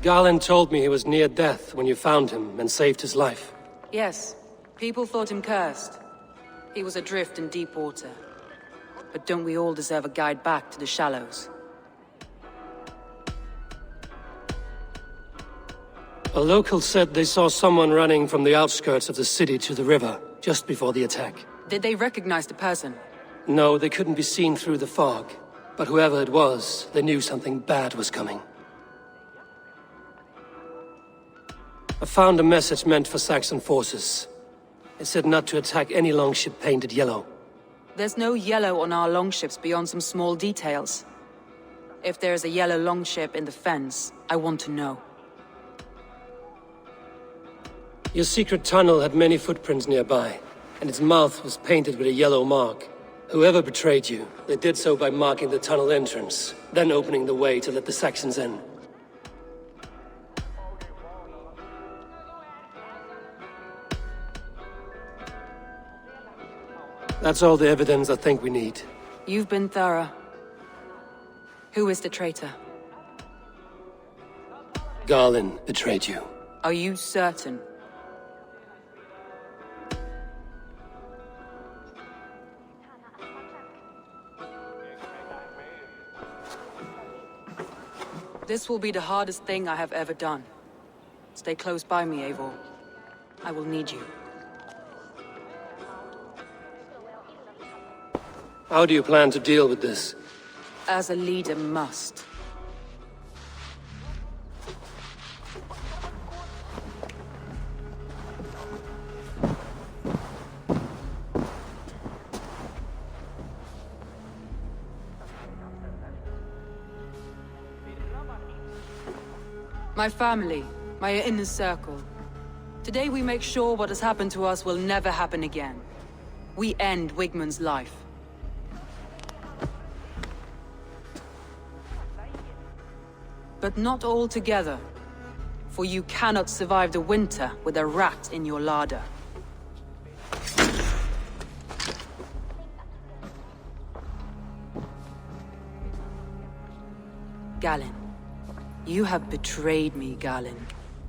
Garland told me he was near death when you found him and saved his life. Yes, people thought him cursed. He was adrift in deep water. But don't we all deserve a guide back to the shallows? A local said they saw someone running from the outskirts of the city to the river, just before the attack. Did they recognize the person? No, they couldn't be seen through the fog. But whoever it was, they knew something bad was coming. I found a message meant for Saxon forces. It said not to attack any longship painted yellow. There's no yellow on our longships beyond some small details. If there's a yellow longship in the fens, I want to know. Your secret tunnel had many footprints nearby, and its mouth was painted with a yellow mark. Whoever betrayed you, they did so by marking the tunnel entrance, then opening the way to let the Saxons in. That's all the evidence I think we need. You've been thorough. Who is the traitor? Garland betrayed you. Are you certain? This will be the hardest thing I have ever done. Stay close by me, Eivor. I will need you. How do you plan to deal with this? As a leader must. My family, my inner circle. Today we make sure what has happened to us will never happen again. We end Wigmund's life. But not all together. For you cannot survive the winter with a rat in your larder. Galen. You have betrayed me, Galen.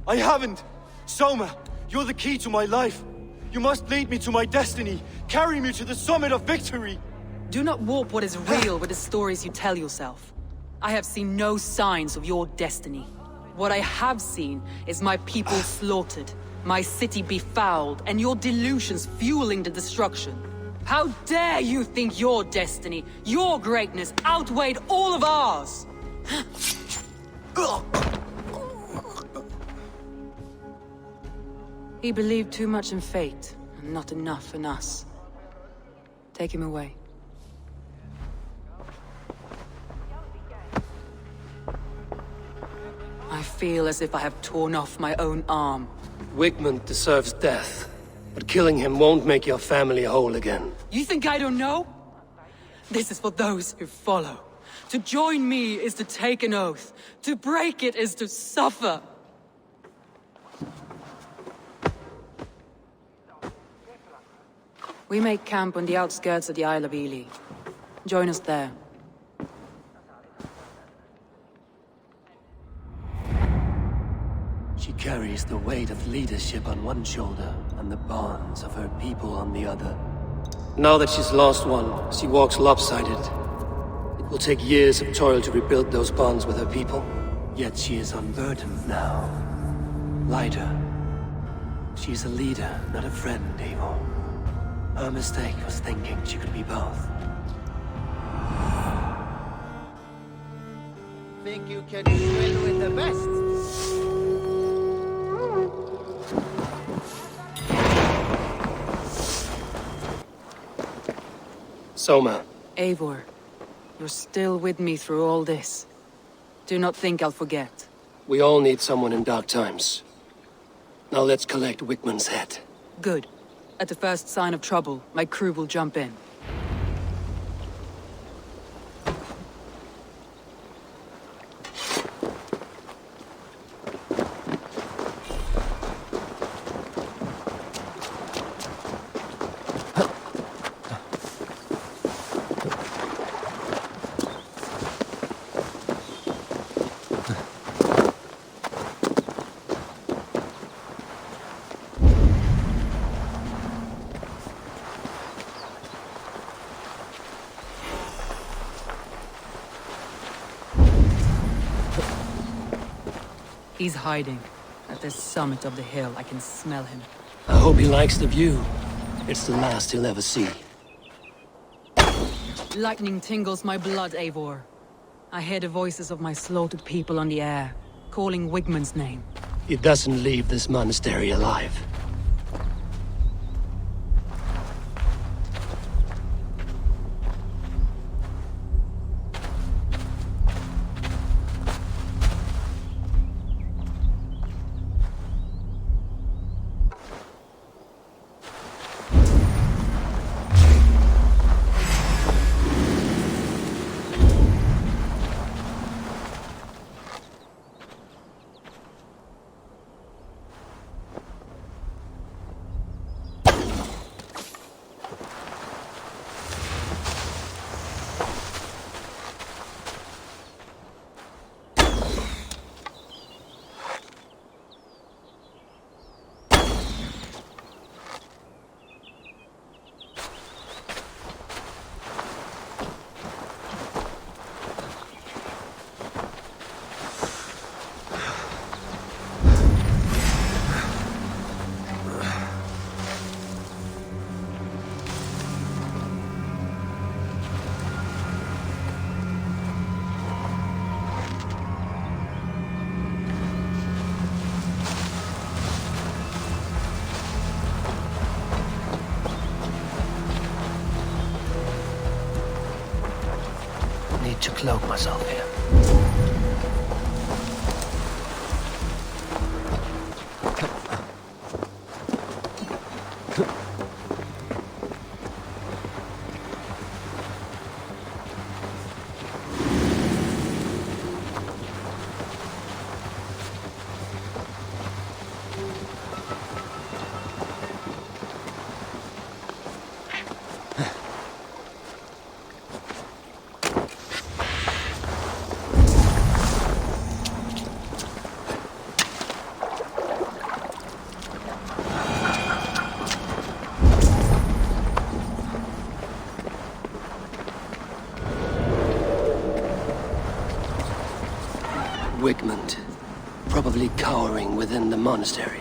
I haven't! Soma, you're the key to my life. You must lead me to my destiny. Carry me to the summit of victory. Do not warp what is real with the stories you tell yourself. I have seen no signs of your destiny. What I have seen is my people slaughtered, my city befouled, and your delusions fueling the destruction. How dare you think your destiny, your greatness, outweighed all of ours? He believed too much in fate, and not enough in us. Take him away. I feel as if I have torn off my own arm. Wigmund deserves death, but killing him won't make your family whole again. You think I don't know? This is for those who follow. To join me is to take an oath. To break it is to suffer. We make camp on the outskirts of the Isle of Ely. Join us there. She carries the weight of leadership on one shoulder and the bonds of her people on the other. Now that she's lost one, she walks lopsided. It will take years of toil to rebuild those bonds with her people. Yet she is unburdened now. Lighter. She's a leader, not a friend, Eivor. Her mistake was thinking she could be both. Think you can swim with the best? Soma. Eivor, you're still with me through all this. Do not think I'll forget. We all need someone in dark times. Now let's collect Wigmund's head. Good. At the first sign of trouble, my crew will jump in. He's hiding. At the summit of the hill, I can smell him. I hope he likes the view. It's the last he'll ever see. Lightning tingles my blood, Eivor. I hear the voices of my slaughtered people on the air, calling Wigmund's name. He doesn't leave this monastery alive. To cloak myself here. Wigmund. probably cowering within the monastery.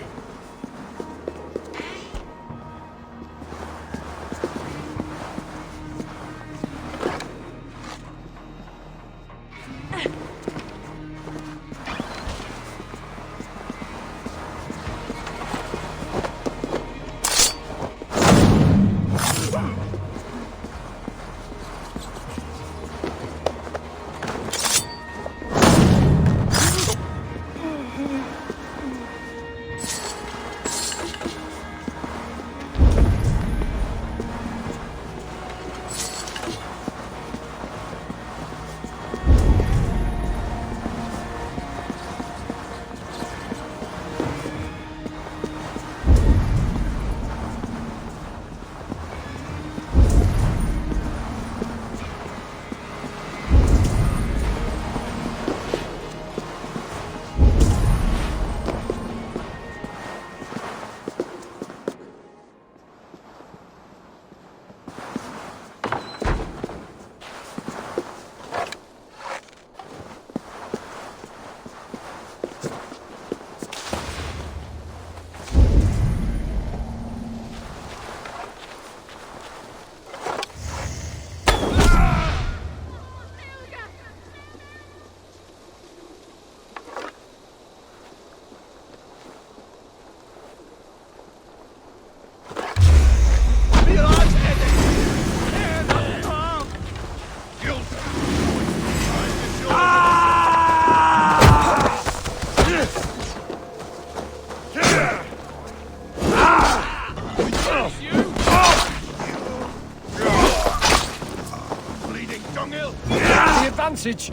Advantage!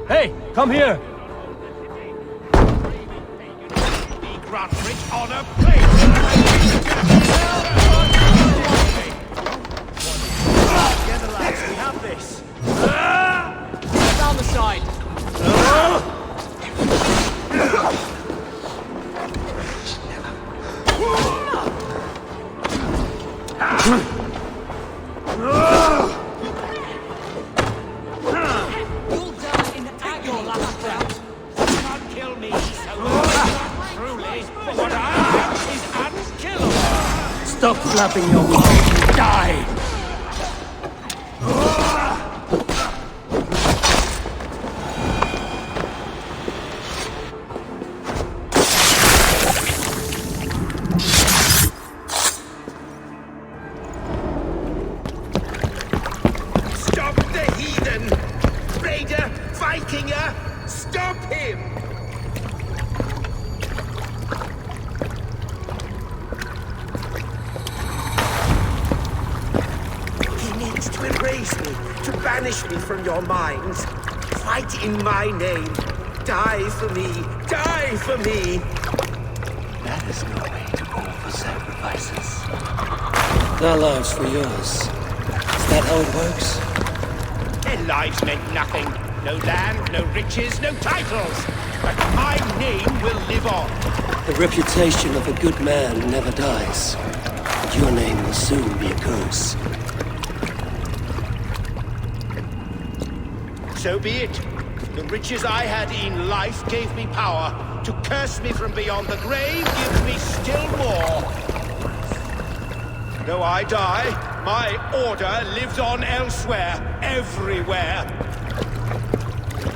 Hey, come here! Grantridge on a plate! Together, lads, we have this! Down the side! Stop flapping your wings and die! Stop the heathen! Raider! Vikinger! Stop him! To erase me, to banish me from your minds. Fight in my name. Die for me. Die for me. That is no way to call for sacrifices. Their lives for yours. Is that how it works? Their lives meant nothing. No land, no riches, no titles. But my name will live on. The reputation of a good man never dies. But your name will soon be a curse. So be it. The riches I had in life gave me power. To curse me from beyond the grave gives me still more. Though I die, my order lives on elsewhere, everywhere.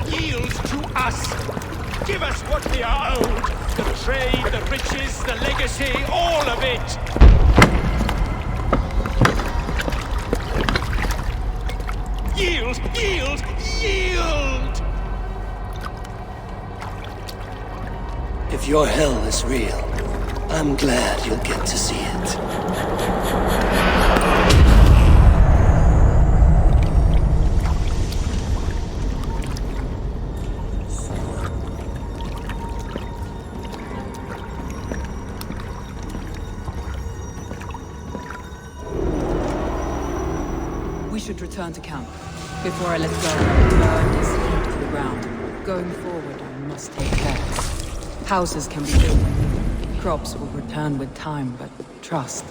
Yield to us. Give us what we are owed. The trade, the riches, the legacy, all of it. Yield! Yield! Yield! If your hell is real, I'm glad you'll get to see it. We should return to camp. Before I let go, burn this heat to the ground. Going forward, I must take care. Houses can be built anew. Crops will return with time, but trust,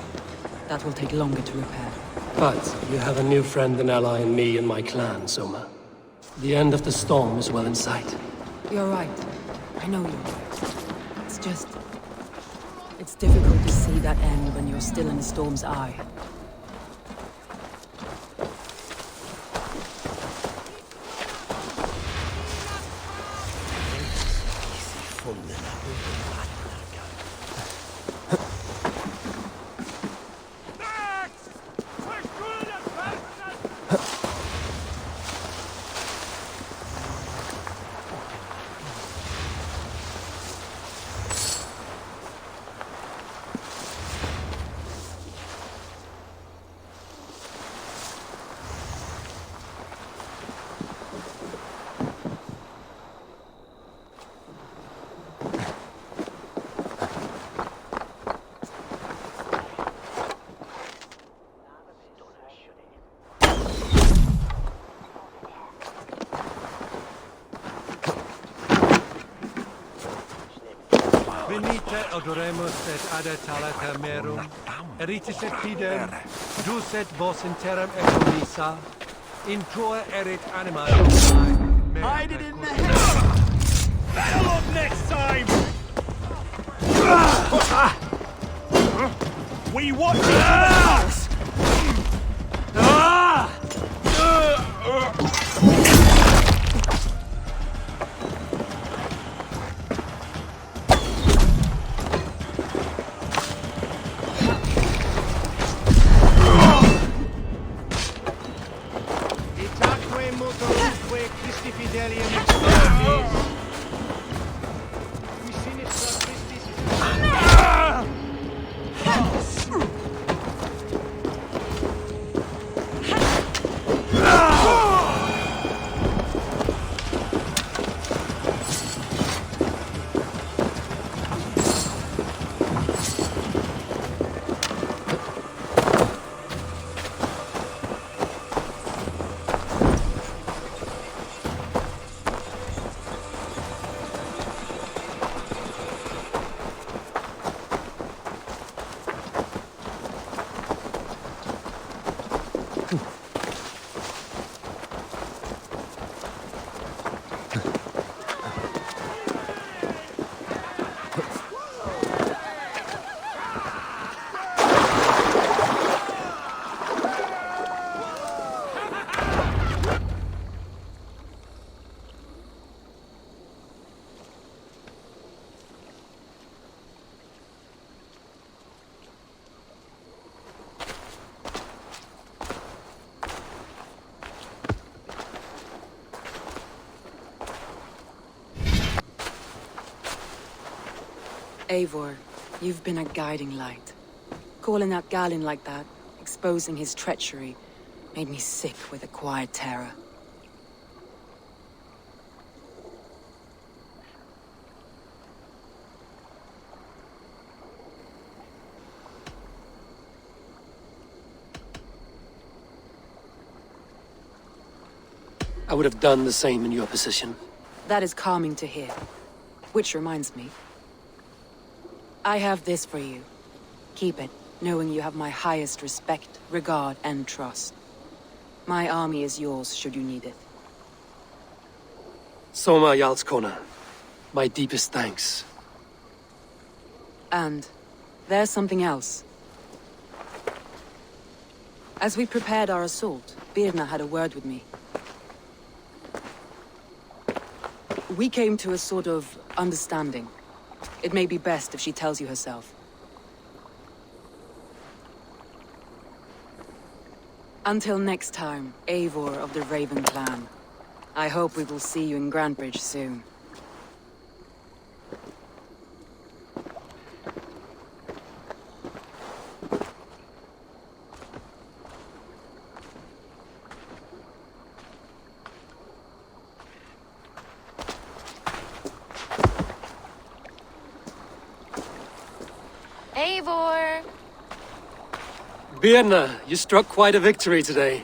that will take longer to repair. But you have a new friend and ally in me and my clan, Soma. The end of the storm is well in sight. You're right. I know you're right. It's just... it's difficult to see that end when you're still in the storm's eye. Venite adoremus et adetalata merum, eritis et fidem, dus et vos in terram econisa, in tua erit anima domini. Hide it in the head! Battle up next time! We want you to the house! Eivor, you've been a guiding light. Calling out Galin like that, exposing his treachery, made me sick with a quiet terror. I would have done the same in your position. That is calming to hear. Which reminds me. I have this for you. Keep it, knowing you have my highest respect, regard, and trust. My army is yours, should you need it. Soma Jarlskona, my deepest thanks. And there's something else. As we prepared our assault, Birna had a word with me. We came to a sort of understanding. It may be best if she tells you herself. Until next time, Eivor of the Raven Clan. I hope we will see you in Grantebridge soon. Eivor! Birna, you struck quite a victory today.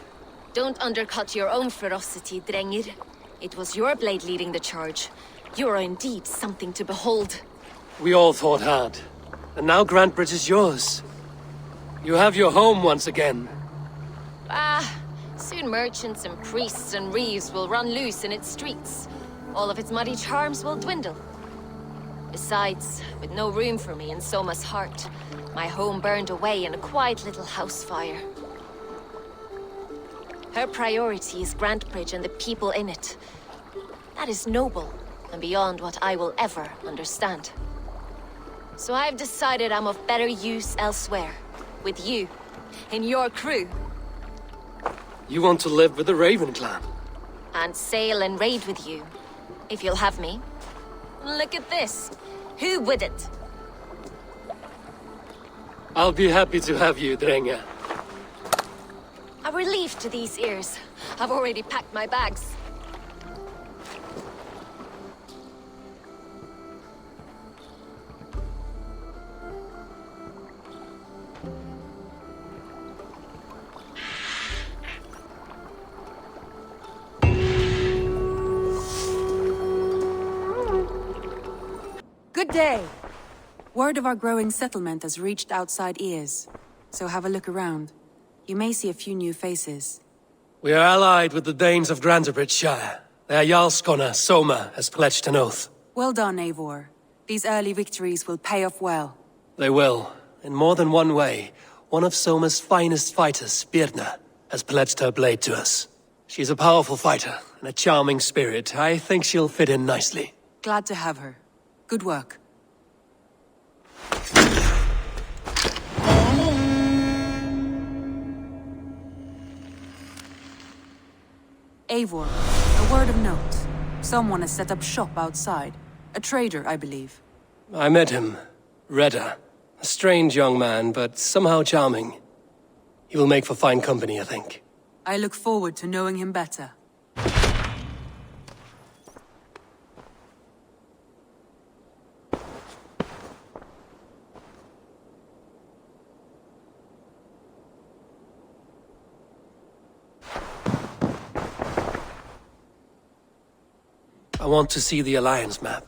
Don't undercut your own ferocity, Drengir. It was your blade leading the charge. You are indeed something to behold. We all thought hard. And now Grantebridge is yours. You have your home once again. Soon merchants and priests and reeves will run loose in its streets. All of its muddy charms will dwindle. Besides, with no room for me in Soma's heart, my home burned away in a quiet little house fire. Her priority is Grantebridge and the people in it. That is noble, and beyond what I will ever understand. So I've decided I'm of better use elsewhere. With you, in your crew. You want to live with the Raven clan? And sail and raid with you, if you'll have me. Look at this. Who wouldn't? I'll be happy to have you, Drenge. A relief to these ears. I've already packed my bags. Good day! Word of our growing settlement has reached outside ears, so have a look around. You may see a few new faces. We are allied with the Danes of Grantebridge Shire. Their Jarlskona, Soma, has pledged an oath. Well done, Eivor. These early victories will pay off well. They will, in more than one way. One of Soma's finest fighters, Birna, has pledged her blade to us. She's a powerful fighter, and a charming spirit. I think she'll fit in nicely. Glad to have her. Good work. Eivor, a word of note. Someone has set up shop outside. A trader, I believe. I met him. Redda. A strange young man, but somehow charming. He will make for fine company, I think. I look forward to knowing him better. I want to see the Alliance map.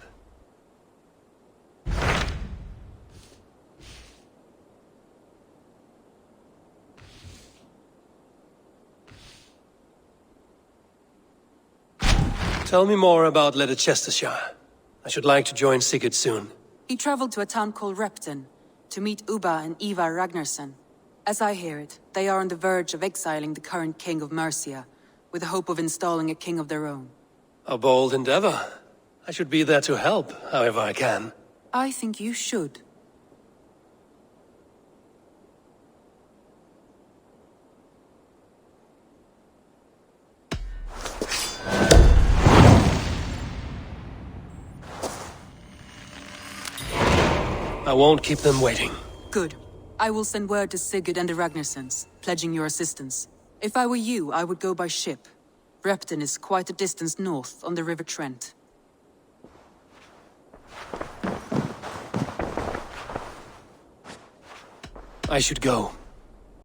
Tell me more about Leicestershire. I should like to join Sigurd soon. He traveled to a town called Repton to meet Ubba and Eivor Ragnarsson. As I hear it, they are on the verge of exiling the current king of Mercia, with the hope of installing a king of their own. A bold endeavor. I should be there to help, however I can. I think you should. I won't keep them waiting. Good. I will send word to Sigurd and the Ragnarssons, pledging your assistance. If I were you, I would go by ship. Repton is quite a distance north on the River Trent. I should go.